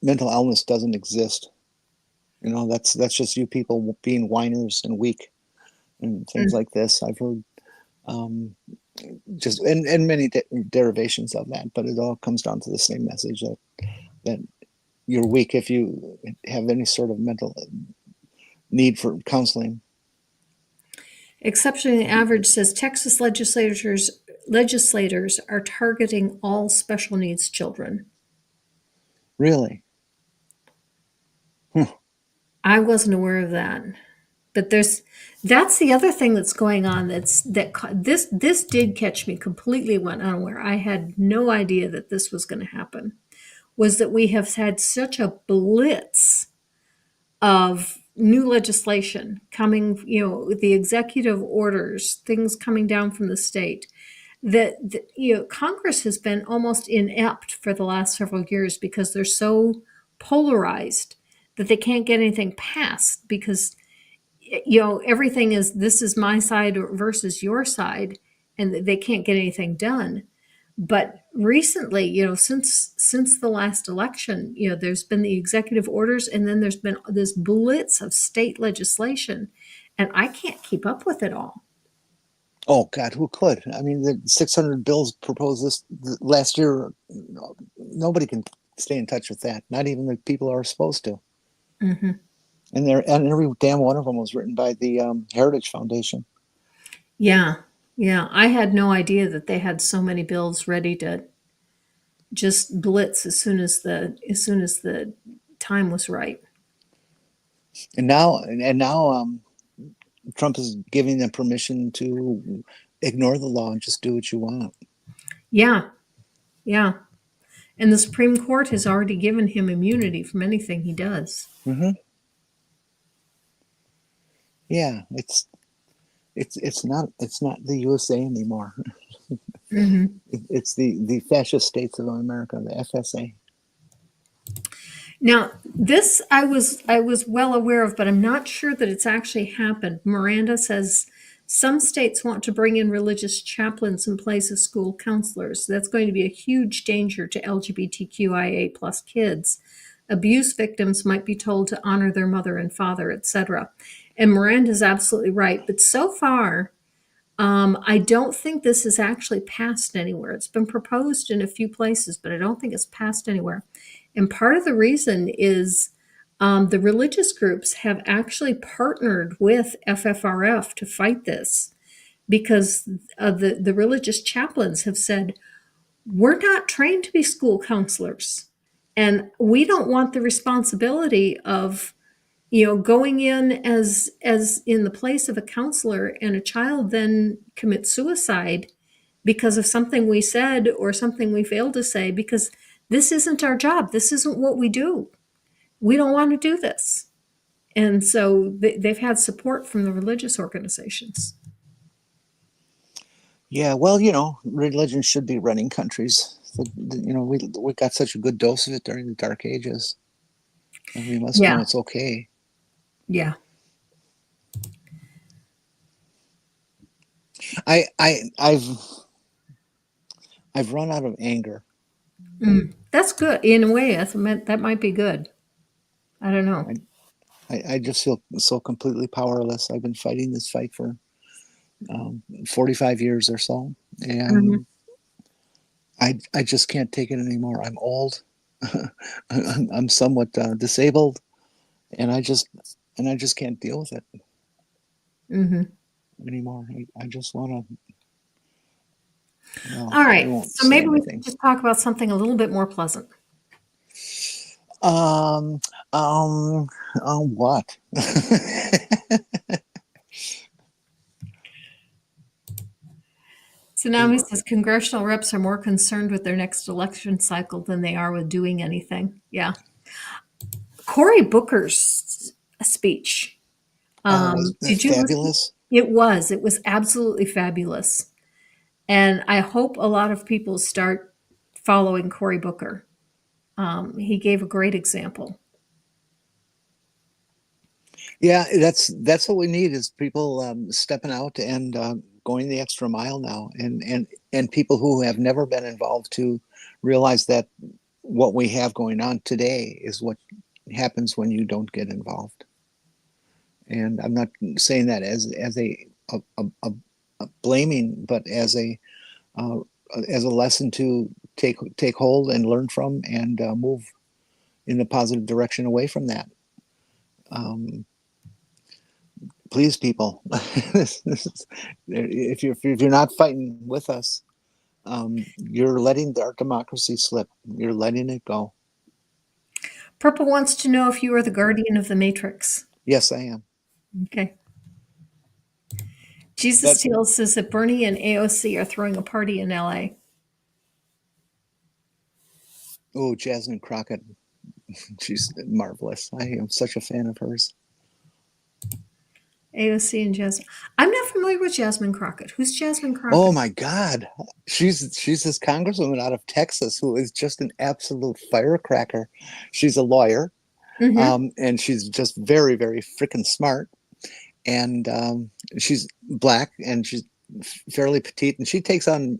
[SPEAKER 3] mental illness doesn't exist. That's just you people being whiners and weak and things like this. I've heard just and many derivations of that, but it all comes down to the same message that you're weak if you have any sort of mental need for counseling.
[SPEAKER 1] Exceptionally Average says Texas legislators are targeting all special needs children.
[SPEAKER 3] Really?
[SPEAKER 1] I wasn't aware of that. But that's the other thing that's going on. This did catch me completely unaware. I had no idea that this was going to happen. Was that we have had such a blitz of new legislation coming, the executive orders, things coming down from the state, that Congress has been almost inept for the last several years because they're so polarized that they can't get anything passed because everything is this is my side versus your side, and they can't get anything done. But recently, since the last election, there's been the executive orders, and then there's been this blitz of state legislation, and I can't keep up with it all.
[SPEAKER 3] Oh God, who could? I mean, the 600 bills proposed this last year. Nobody can stay in touch with that. Not even the people who are supposed to.
[SPEAKER 1] Mm-hmm.
[SPEAKER 3] And every damn one of them was written by the Heritage Foundation.
[SPEAKER 1] Yeah. I had no idea that they had so many bills ready to just blitz as soon as the time was right.
[SPEAKER 3] And now Trump is giving them permission to ignore the law and just do what you want.
[SPEAKER 1] Yeah. And the Supreme Court has already given him immunity from anything he does.
[SPEAKER 3] Mm-hmm. Yeah, it's not the USA anymore.
[SPEAKER 1] Mm-hmm.
[SPEAKER 3] It's the fascist states of America, the FSA.
[SPEAKER 1] Now, this I was well aware of, but I'm not sure that it's actually happened. Miranda says some states want to bring in religious chaplains in place of school counselors. That's going to be a huge danger to LGBTQIA plus kids. Abuse victims might be told to honor their mother and father, etc. And Miranda's absolutely right. But so far, I don't think this is actually passed anywhere. It's been proposed in a few places, but I don't think it's passed anywhere. And part of the reason is The religious groups have actually partnered with FFRF to fight this because the religious chaplains have said, we're not trained to be school counselors, and we don't want the responsibility of going in as in the place of a counselor, and a child then commits suicide because of something we said or something we failed to say, because this isn't our job. This isn't what we do. We don't want to do this. And so they've had support from the religious organizations.
[SPEAKER 3] Yeah, well, religion should be running countries. We got such a good dose of it during the Dark Ages, and we must know it's okay.
[SPEAKER 1] Yeah.
[SPEAKER 3] I've run out of anger.
[SPEAKER 1] That's good. In a way, that might be good. I don't know.
[SPEAKER 3] I just feel so completely powerless. I've been fighting this fight for 45 years or so, and I just can't take it anymore. I'm old. I'm somewhat disabled, and I just can't deal with it anymore. I just want to.
[SPEAKER 1] All right, so maybe we can just talk about something a little bit more pleasant.
[SPEAKER 3] What?
[SPEAKER 1] Tsunami says congressional reps are more concerned with their next election cycle than they are with doing anything. Yeah. Cory Booker's speech.
[SPEAKER 3] Did you fabulous?
[SPEAKER 1] It was. It was absolutely fabulous. And I hope a lot of people start following Cory Booker. He gave a great example.
[SPEAKER 3] Yeah, that's what we need, is people stepping out and going the extra mile now, and people who have never been involved to realize that what we have going on today is what happens when you don't get involved. And I'm not saying that as a blaming, but as a lesson to take hold and learn from, and move in a positive direction away from that. Please, people, if you're not fighting with us, you're letting our democracy slip. You're letting it go.
[SPEAKER 1] Purple wants to know if you are the guardian of the Matrix.
[SPEAKER 3] Yes, I am.
[SPEAKER 1] Okay. Jesus Teal says that Bernie and AOC are throwing a party in LA.
[SPEAKER 3] Oh, Jasmine Crockett. She's marvelous. I am such a fan of hers.
[SPEAKER 1] AOC and Jasmine. I'm not familiar with Jasmine Crockett. Who's Jasmine Crockett?
[SPEAKER 3] Oh my God. She's this congresswoman out of Texas who is just an absolute firecracker. She's a lawyer, and she's just very, very freaking smart. And she's Black, and she's fairly petite, and she takes on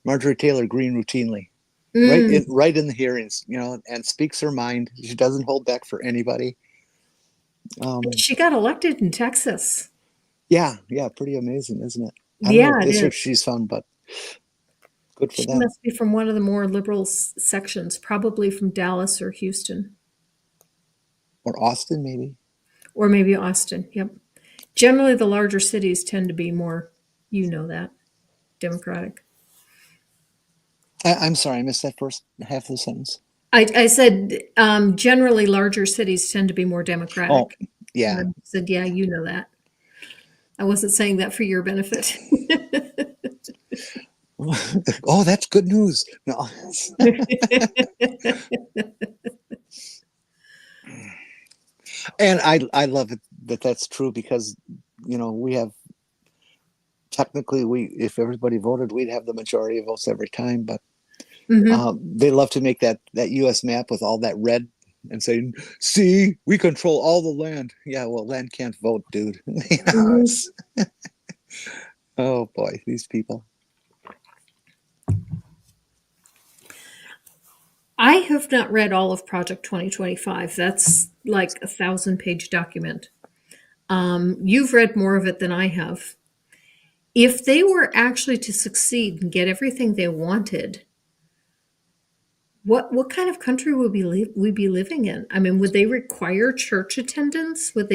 [SPEAKER 3] Marjorie Taylor Greene routinely, right in the hearings, and speaks her mind. She doesn't hold back for anybody.
[SPEAKER 1] She got elected in Texas.
[SPEAKER 3] Yeah, pretty amazing, isn't it? I don't know what district she's from, but good for them.
[SPEAKER 1] She must be from one of the more liberal sections, probably from Dallas or Houston.
[SPEAKER 3] Or Austin, maybe.
[SPEAKER 1] Or maybe Austin, yep. Generally, the larger cities tend to be more, Democratic.
[SPEAKER 3] I'm sorry, I missed that first half of the sentence.
[SPEAKER 1] I said generally larger cities tend to be more Democratic.
[SPEAKER 3] Oh, yeah.
[SPEAKER 1] And I said, yeah, you know that. I wasn't saying that for your benefit.
[SPEAKER 3] Oh, that's good news. No. And I love it that's true, because we have, technically, if everybody voted, we'd have the majority of votes every time, but they love to make that US map with all that red and say, see, we control all the land. Yeah, well, land can't vote, dude. Oh boy, these people.
[SPEAKER 1] I have not read all of Project 2025. That's like a 1,000-page document. You've read more of it than I have. If they were actually to succeed and get everything they wanted, What kind of country would we be living in? I mean, would they require church attendance? Would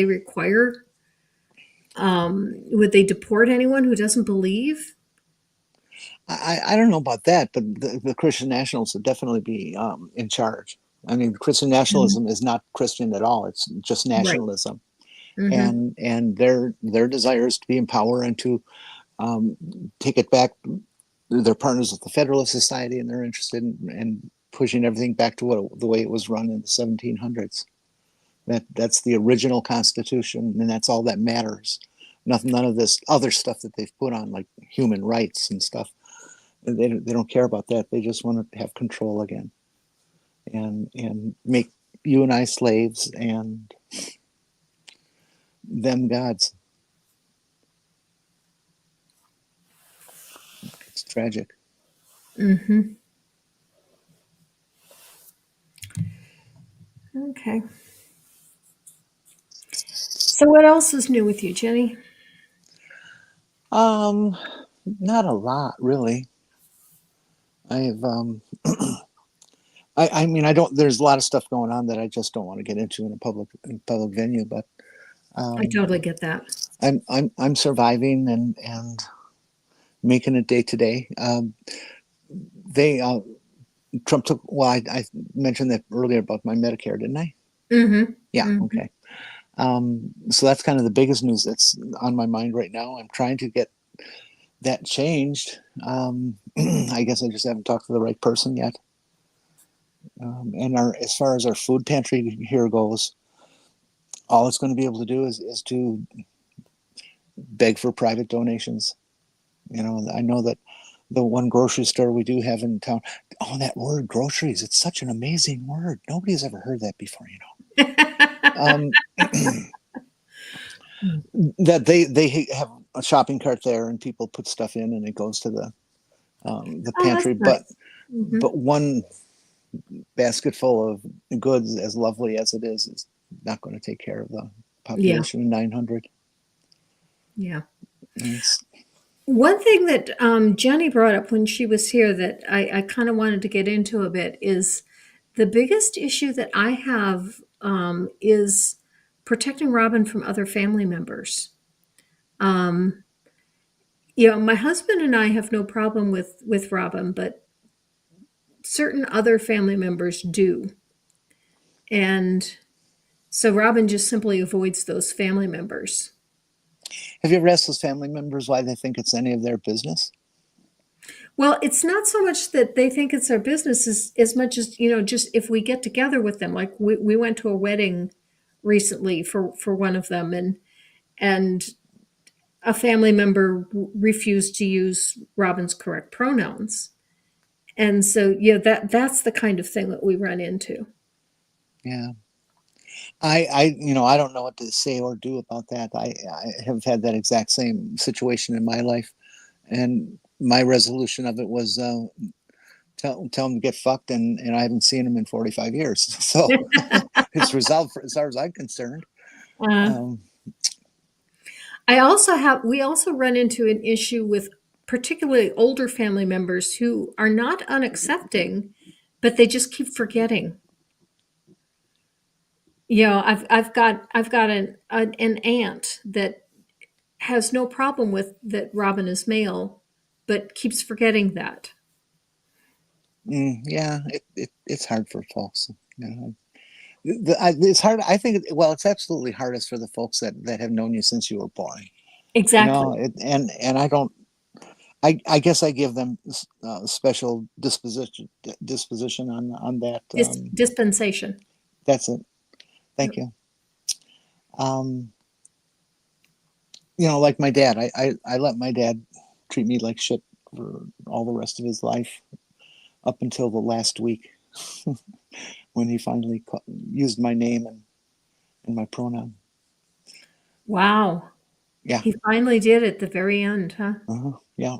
[SPEAKER 1] they deport anyone who doesn't believe?
[SPEAKER 3] I don't know about that, but the Christian nationals would definitely be in charge. I mean, Christian
[SPEAKER 1] Mhm.
[SPEAKER 3] nationalism is not Christian at all. It's just
[SPEAKER 1] Right.
[SPEAKER 3] nationalism,
[SPEAKER 1] Hmm.
[SPEAKER 3] and their desire is to be in power and to um, take it back. They're partners with the Federalist Society, and they're interested in pushing everything back to the way it was run in the 1700s. That's the original Constitution, and that's all that matters. None of this other stuff that they've put on, like human rights and stuff. They don't care about that. They just want to have control again, and make you and I slaves and them gods. It's tragic.
[SPEAKER 1] Hmm. Okay. So what else is new with you, Jenny?
[SPEAKER 3] Um, Not a lot, really. I've I mean, I don't. There's a lot of stuff going on that I just don't want to get into in a public venue. But
[SPEAKER 1] I
[SPEAKER 3] um,
[SPEAKER 1] totally get that.
[SPEAKER 3] I'm surviving and making it day to day. They Trump took. Well, I mentioned that earlier about my Medicare, didn't I?
[SPEAKER 1] Hmm.
[SPEAKER 3] Yeah.
[SPEAKER 1] Hmm.
[SPEAKER 3] Okay. So that's kind of the biggest news that's on my mind right now. I'm trying to get that changed. I guess I just haven't talked to the right person yet. And as far as our food pantry here goes, all it's going to be able to do is to beg for private donations. I know that the one grocery store we do have in town. Oh, that word groceries! It's such an amazing word. Nobody's ever heard that before. Um, that they have a shopping cart there, and people put stuff in, and it goes to the
[SPEAKER 1] Oh, that's
[SPEAKER 3] pantry. But
[SPEAKER 1] nice. Hmm.
[SPEAKER 3] but one basket full of goods, as lovely as it is not going to take care of the
[SPEAKER 1] Yeah,
[SPEAKER 3] population of 900.
[SPEAKER 1] yeah.
[SPEAKER 3] It's,
[SPEAKER 1] One thing that Jenny brought up when she was here that I kind of wanted to get into a bit is the biggest issue that I have is protecting Robin from other family members. Um, my husband and I have no problem with Robin, but certain other family members do, and so Robin just simply avoids those family members.
[SPEAKER 3] have you ever asked those family members why they think it's any of their business?
[SPEAKER 1] Well, it's not so much that they think it's our business as much as, just if we get together with them. Like we went to a wedding recently for one of them, and a family member refused to use Robin's correct pronouns. And so, that's the kind of thing that we run into.
[SPEAKER 3] Yeah. I don't know what to say or do about that. I have had that exact same situation in my life, and my resolution of it was tell them to get fucked, and I haven't seen them in 45 years. So it's resolved as far as I'm concerned.
[SPEAKER 1] Uh,
[SPEAKER 3] Um,
[SPEAKER 1] we also run into an issue with particularly older family members who are not unaccepting, but they just keep forgetting. I've got an aunt that has no problem with that Robin is male, but keeps forgetting that.
[SPEAKER 3] yeah, it's hard for folks. It's hard. I think. Well, it's absolutely hardest for the folks that have known you since you were born.
[SPEAKER 1] Exactly.
[SPEAKER 3] And I don't. I guess I give them special disposition on that.
[SPEAKER 1] Dispensation.
[SPEAKER 3] That's it. Thank
[SPEAKER 1] Yep.
[SPEAKER 3] you. Um, like my dad. I let my dad treat me like shit for all the rest of his life up until the last week when he finally used my name and my pronoun.
[SPEAKER 1] Wow.
[SPEAKER 3] Yeah.
[SPEAKER 1] He finally did at the very end, huh?
[SPEAKER 3] Yeah.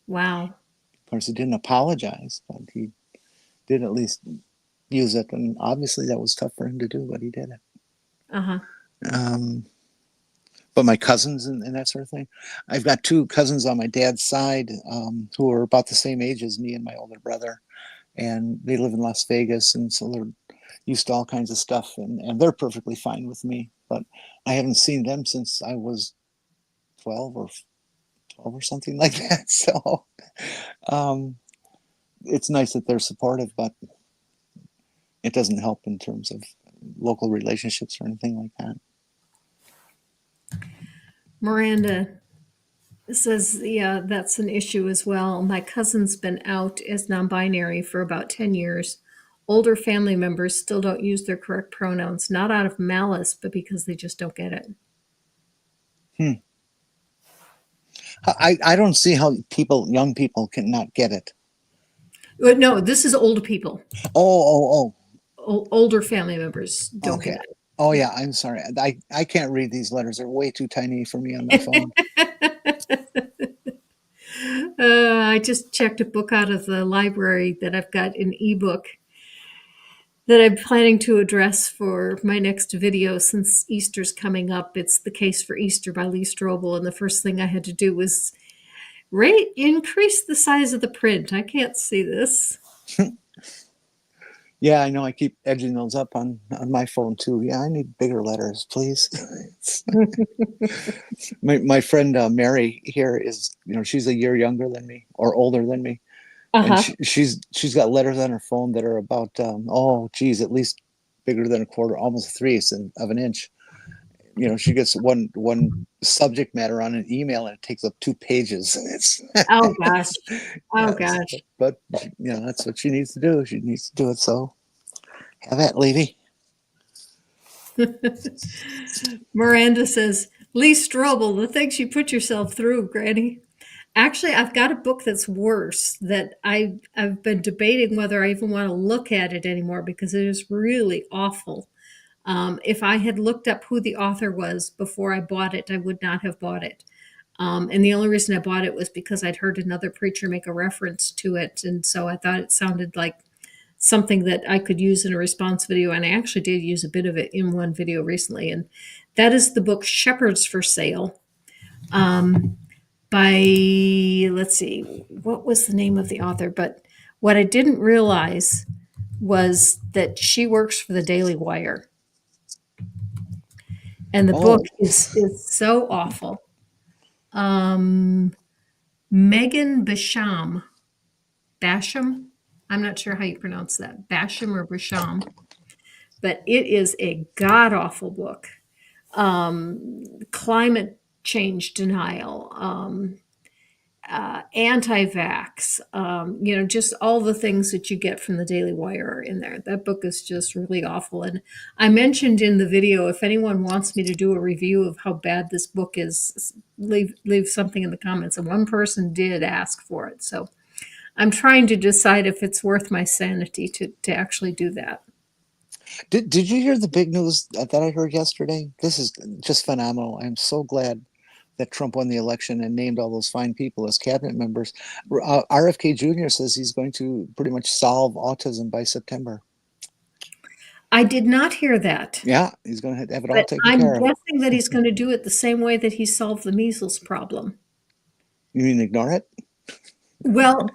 [SPEAKER 1] Wow.
[SPEAKER 3] Of course, he didn't apologize, but he did at least use it. And obviously, that was tough for him to do, but he did it.
[SPEAKER 1] Uh-huh.
[SPEAKER 3] Um, but my cousins and that sort of thing. I've got two cousins on my dad's side who are about the same age as me and my older brother. and they live in Las Vegas, and so they're used to all kinds of stuff, and they're perfectly fine with me. But I haven't seen them since I was 12 or something like that. So um, it's nice that they're supportive, but it doesn't help in terms of local relationships or anything like that.
[SPEAKER 1] Miranda says, yeah, that's an issue as well. My cousin's been out as non-binary for about 10 years. Older family members still don't use their correct pronouns, not out of malice, but because they just don't get it.
[SPEAKER 3] I don't see how young people cannot get it.
[SPEAKER 1] No, this is older people.
[SPEAKER 3] Oh.
[SPEAKER 1] Older family members don't
[SPEAKER 3] Okay.
[SPEAKER 1] get it.
[SPEAKER 3] Oh yeah, I'm sorry. I can't read these letters. They're way too tiny for me on my phone.
[SPEAKER 1] I just checked a book out of the library that I've got an ebook that I'm planning to address for my next video since Easter's coming up. It's The Case for Easter by Lee Strobel, and the first thing I had to do was increase the size of the print. I can't see this.
[SPEAKER 3] Yeah, I know. I keep edging those up on my phone too. Yeah, I need bigger letters, please. my friend Mary here is, she's a year younger than me or older than me, and she's got letters on her phone that are about at least bigger than a quarter, almost 1/3 of an inch. She gets one subject matter on an email and it takes up 2 pages.
[SPEAKER 1] Oh gosh. Oh gosh.
[SPEAKER 3] But that's what she needs to do. She needs to do it. So have that, lady.
[SPEAKER 1] Miranda says, Lee Strobel, the things you put yourself through, Granny. Actually, I've got a book that's worse that I've been debating whether I even want to look at it anymore because it is really awful. If I had looked up who the author was before I bought it, I would not have bought it. And the only reason I bought it was because I'd heard another preacher make a reference to it. And so I thought it sounded like something that I could use in a response video. And I actually did use a bit of it in one video recently. And that is the book Shepherds for Sale by, let's see, what was the name of the author? But what I didn't realize was that she works for the Daily Wire. And the book is so awful. Megan Basham. I'm not sure how you pronounce that. Basham or Basham. But it is a god-awful book. Climate change denial, anti-vax, just all the things that you get from the Daily Wire are in there. That book is just really awful. And I mentioned in the video, if anyone wants me to do a review of how bad this book is, leave something in the comments. And one person did ask for it. So I'm trying to decide if it's worth my sanity to actually do that.
[SPEAKER 3] Did you hear the big news that I heard yesterday? This is just phenomenal. I'm so glad that Trump won the election and named all those fine people as cabinet members. RFK Jr. says he's going to pretty much solve autism by September.
[SPEAKER 1] I did not hear that.
[SPEAKER 3] Yeah, he's going to have it all taken care of.
[SPEAKER 1] I'm guessing that he's going to do it the same way that he solved the measles problem.
[SPEAKER 3] You mean ignore it?
[SPEAKER 1] Well,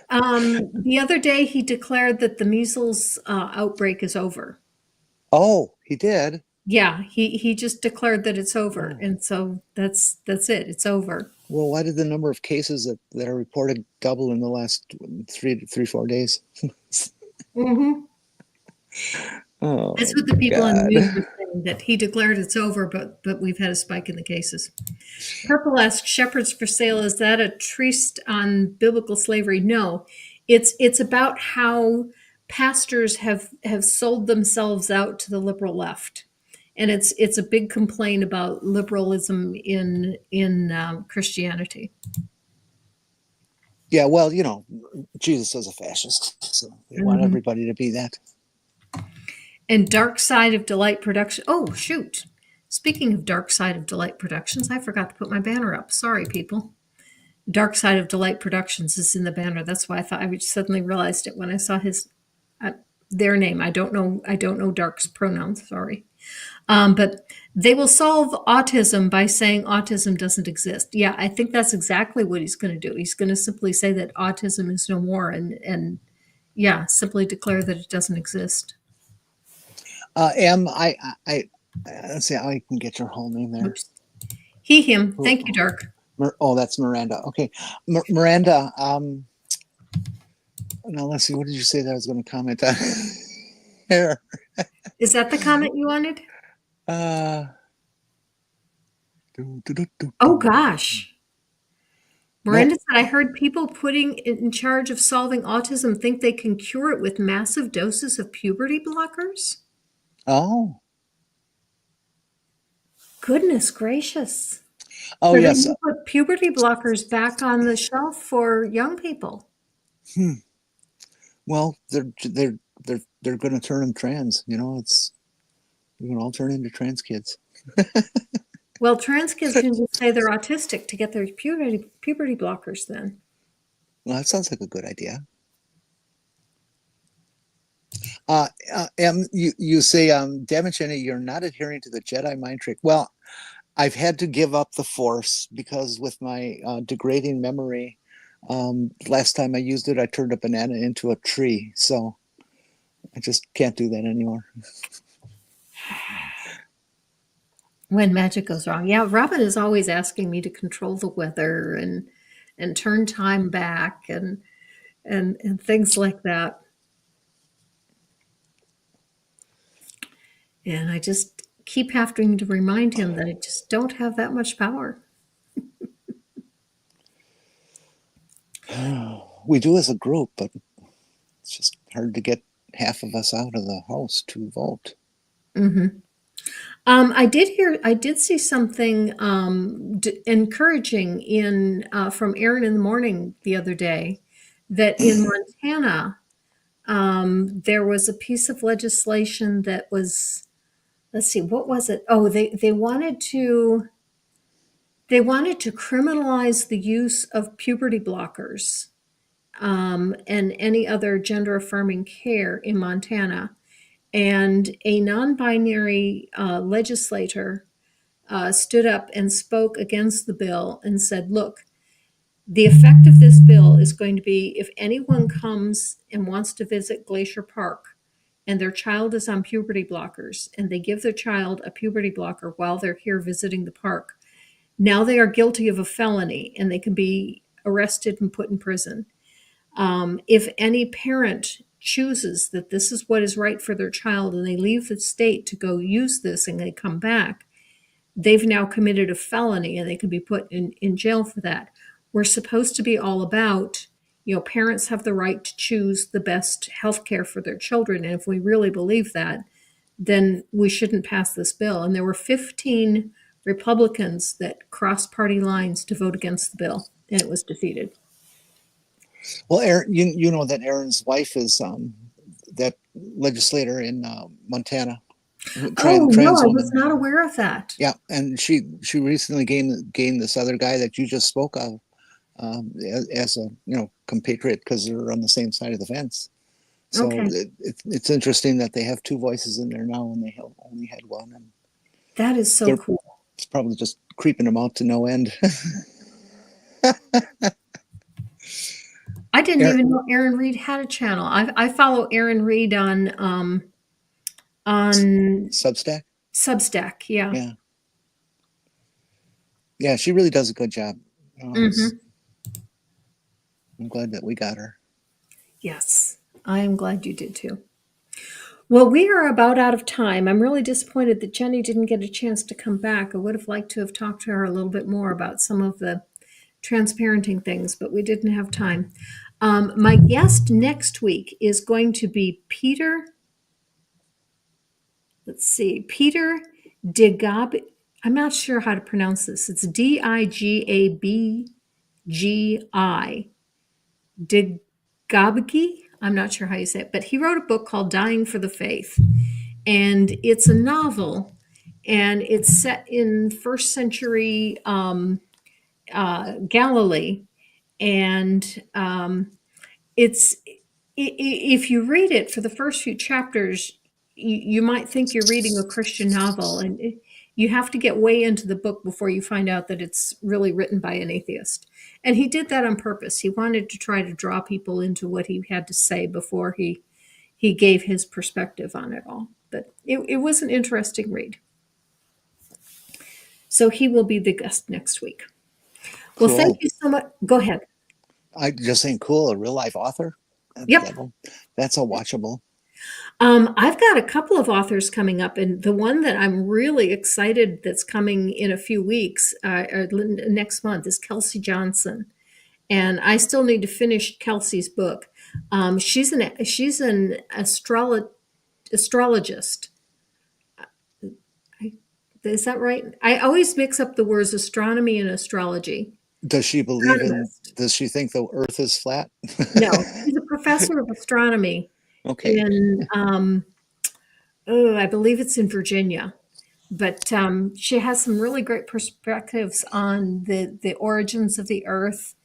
[SPEAKER 1] the other day he declared that the measles outbreak is over.
[SPEAKER 3] Oh, he did?
[SPEAKER 1] Yeah, he just declared that it's over. And so that's it. It's over.
[SPEAKER 3] Well, why did the number of cases that are reported double in the last 4 days?
[SPEAKER 1] Mm-hmm.
[SPEAKER 3] Oh,
[SPEAKER 1] that's what the people on the news were saying, that he declared it's over, but we've had a spike in the cases. Purple asks, Shepherds for Sale, is that a treatise on biblical slavery? No, it's about how pastors have sold themselves out to the liberal left. And it's a big complaint about liberalism in Christianity.
[SPEAKER 3] Yeah, well, Jesus was a fascist, so they want everybody to be that.
[SPEAKER 1] And Dark Side of Delight Production. Oh, shoot. Speaking of Dark Side of Delight Productions, I forgot to put my banner up. Sorry, people. Dark Side of Delight Productions is in the banner. That's why I suddenly realized it when I saw their name. I don't know Dark's pronouns. Sorry. But they will solve autism by saying autism doesn't exist. Yeah, I think that's exactly what he's going to do. He's going to simply say that autism is no more, and Yeah, simply declare that it doesn't exist.
[SPEAKER 3] Let's see how I can get your whole name there.
[SPEAKER 1] Oops. He, him. Thank you, Dark.
[SPEAKER 3] Oh, that's Miranda. Okay. Miranda, now let's see, what did you say that I was going to comment on? Here.
[SPEAKER 1] Is that the comment you wanted? Oh, gosh. Miranda said, I heard people putting in charge of solving autism think they can cure it with massive doses of puberty blockers.
[SPEAKER 3] Oh.
[SPEAKER 1] Goodness gracious.
[SPEAKER 3] Oh,
[SPEAKER 1] So
[SPEAKER 3] yes.
[SPEAKER 1] they put puberty blockers back on the shelf for young people.
[SPEAKER 3] Well, they're going to turn them trans. You know, they're going to all turn into trans kids.
[SPEAKER 1] Well, trans kids can just say they're autistic to get their puberty blockers then.
[SPEAKER 3] Well, that sounds like a good idea. You say, damage Jenny, you're not adhering to the Jedi mind trick. Well, I've had to give up the Force because with my degrading memory, last time I used it, I turned a banana into a tree. So I just can't do that anymore.
[SPEAKER 1] When magic goes wrong. Yeah, Robin is always asking me to control the weather and turn time back and things like that. And I just keep having to remind him that I just don't have that much power.
[SPEAKER 3] We do as a group, but it's just hard to get half of us out of the house to vote.
[SPEAKER 1] Mm-hmm. I did see something encouraging from Aaron in the morning the other day that in Montana, there was a piece of legislation that was, let's see, what was it? Oh, they wanted to criminalize the use of puberty blockers and any other gender affirming care in Montana. And a non-binary legislator stood up and spoke against the bill and said, look, the effect of this bill is going to be if anyone comes and wants to visit Glacier Park and their child is on puberty blockers and they give their child a puberty blocker while they're here visiting the park, now they are guilty of a felony and they can be arrested and put in prison. If any parent chooses that this is what is right for their child and they leave the state to go use this and they come back, they've now committed a felony and they can be put in jail for that. We're supposed to be all about, parents have the right to choose the best health care for their children. And if we really believe that, then we shouldn't pass this bill. And there were 15 Republicans that crossed party lines to vote against the bill, and it was defeated.
[SPEAKER 3] Well, Aaron, you know that Aaron's wife is that legislator in Montana.
[SPEAKER 1] No, I was not aware of that.
[SPEAKER 3] Yeah, and she recently gained this other guy that you just spoke of as a compatriot because they're on the same side of the fence. So okay. It's interesting that they have two voices in there now, and they only had one. And
[SPEAKER 1] that is so cool.
[SPEAKER 3] It's probably just creeping them out to no end.
[SPEAKER 1] I didn't even know Aaron Reed had a channel. I follow Aaron Reed on
[SPEAKER 3] Substack.
[SPEAKER 1] Substack, yeah.
[SPEAKER 3] Yeah, she really does a good job. I'm glad that we got her.
[SPEAKER 1] Yes, I am glad you did too. Well, we are about out of time. I'm really disappointed that Jenny didn't get a chance to come back. I would have liked to have talked to her a little bit more about some of the transparenting things, but we didn't have time. My guest next week is going to be Peter. Let's see, Peter Digab. I'm not sure how to pronounce this. It's Digabgi. Digabgi. I'm not sure how you say it, but he wrote a book called Dying for the Faith. And it's a novel, and it's set in first century Galilee. And if you read it for the first few chapters, you might think you're reading a Christian novel, and You have to get way into the book before you find out that it's really written by an atheist. And he did that on purpose. He wanted to try to draw people into what he had to say before he gave his perspective on it all. But it was an interesting read. So he will be the guest next week. Well,
[SPEAKER 3] Cool.
[SPEAKER 1] thank you so much. Go ahead.
[SPEAKER 3] I just think cool, a real life author.
[SPEAKER 1] Yep.
[SPEAKER 3] That's a watchable.
[SPEAKER 1] I've got a couple of authors coming up, and the one that I'm really excited that's coming in a few weeks, or next month, is Kelsey Johnson. And I still need to finish Kelsey's book. She's an astrologist. Is that right? I always mix up the words astronomy and astrology.
[SPEAKER 3] Does she believe in? Does she think the Earth is flat?
[SPEAKER 1] No, she's a professor of astronomy.
[SPEAKER 3] Okay.
[SPEAKER 1] In I believe it's in Virginia, but she has some really great perspectives on the origins of the Earth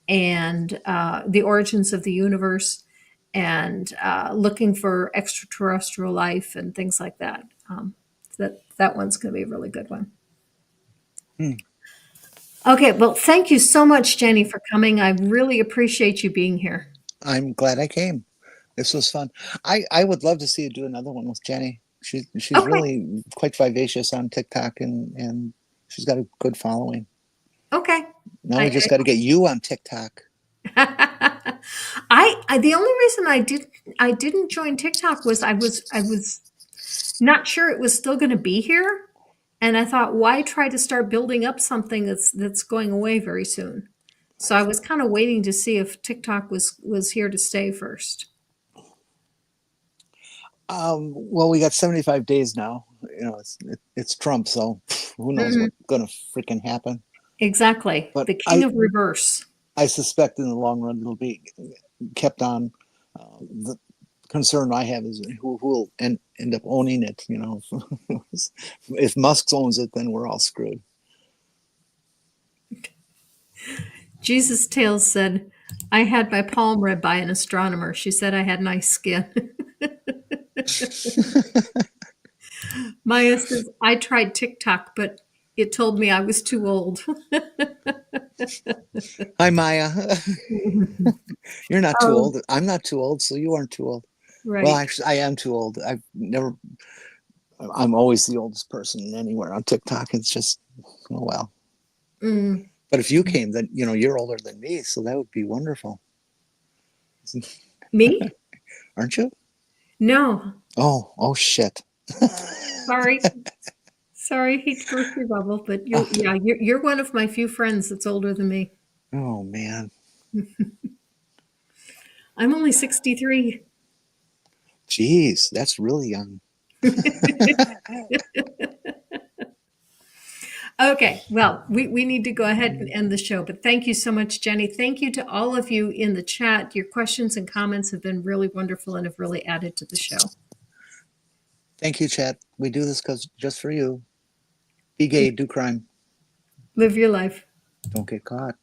[SPEAKER 1] and the origins of the universe, and looking for extraterrestrial life and things like that. That one's going to be a really good one. Okay, well, thank you so much, Jenny, for coming. I really appreciate you being here.
[SPEAKER 3] I'm glad I came. This was fun. I would love to see you do another one with Jenny. She's okay. Really quite vivacious on TikTok, and she's got a good following.
[SPEAKER 1] Okay.
[SPEAKER 3] Now we just got to get you on TikTok.
[SPEAKER 1] The only reason I didn't join TikTok was I was not sure it was still going to be here, and I thought, why try to start building up something that's going away very soon? So I was kind of waiting to see if TikTok was here to stay first.
[SPEAKER 3] Well, we got 75 days now. You know, it's Trump, so who knows what's going to freaking happen?
[SPEAKER 1] Exactly. But the king of reverse. I
[SPEAKER 3] suspect in the long run it'll be kept on. The concern I have is who will end up owning it. You know, if Musk owns it, then we're all screwed.
[SPEAKER 1] Jesus Tales said, "I had my palm read by an astronomer. She said I had nice skin." Maya says, "I tried TikTok, but it told me I was too old."
[SPEAKER 3] Hi, Maya. You're not too old. I'm not too old, so you aren't too old.
[SPEAKER 1] Right.
[SPEAKER 3] Well, actually, I am too old. I'm always the oldest person anywhere on TikTok. It's just, oh, well. But if you came, then, you know, you're older than me, so that would be wonderful.
[SPEAKER 1] Me?
[SPEAKER 3] Aren't you?
[SPEAKER 1] No.
[SPEAKER 3] Oh, shit.
[SPEAKER 1] Sorry. Sorry, hate to burst your bubble, but you're one of my few friends that's older than me.
[SPEAKER 3] Oh, man.
[SPEAKER 1] I'm only 63.
[SPEAKER 3] Jeez, that's really young.
[SPEAKER 1] Okay, well, we need to go ahead and end the show, but thank you so much, Jenny. Thank you to all of you in the chat. Your questions and comments have been really wonderful and have really added to the show.
[SPEAKER 3] Thank you, chat. We do this just for you. Be gay, do crime.
[SPEAKER 1] Live your life.
[SPEAKER 3] Don't get caught.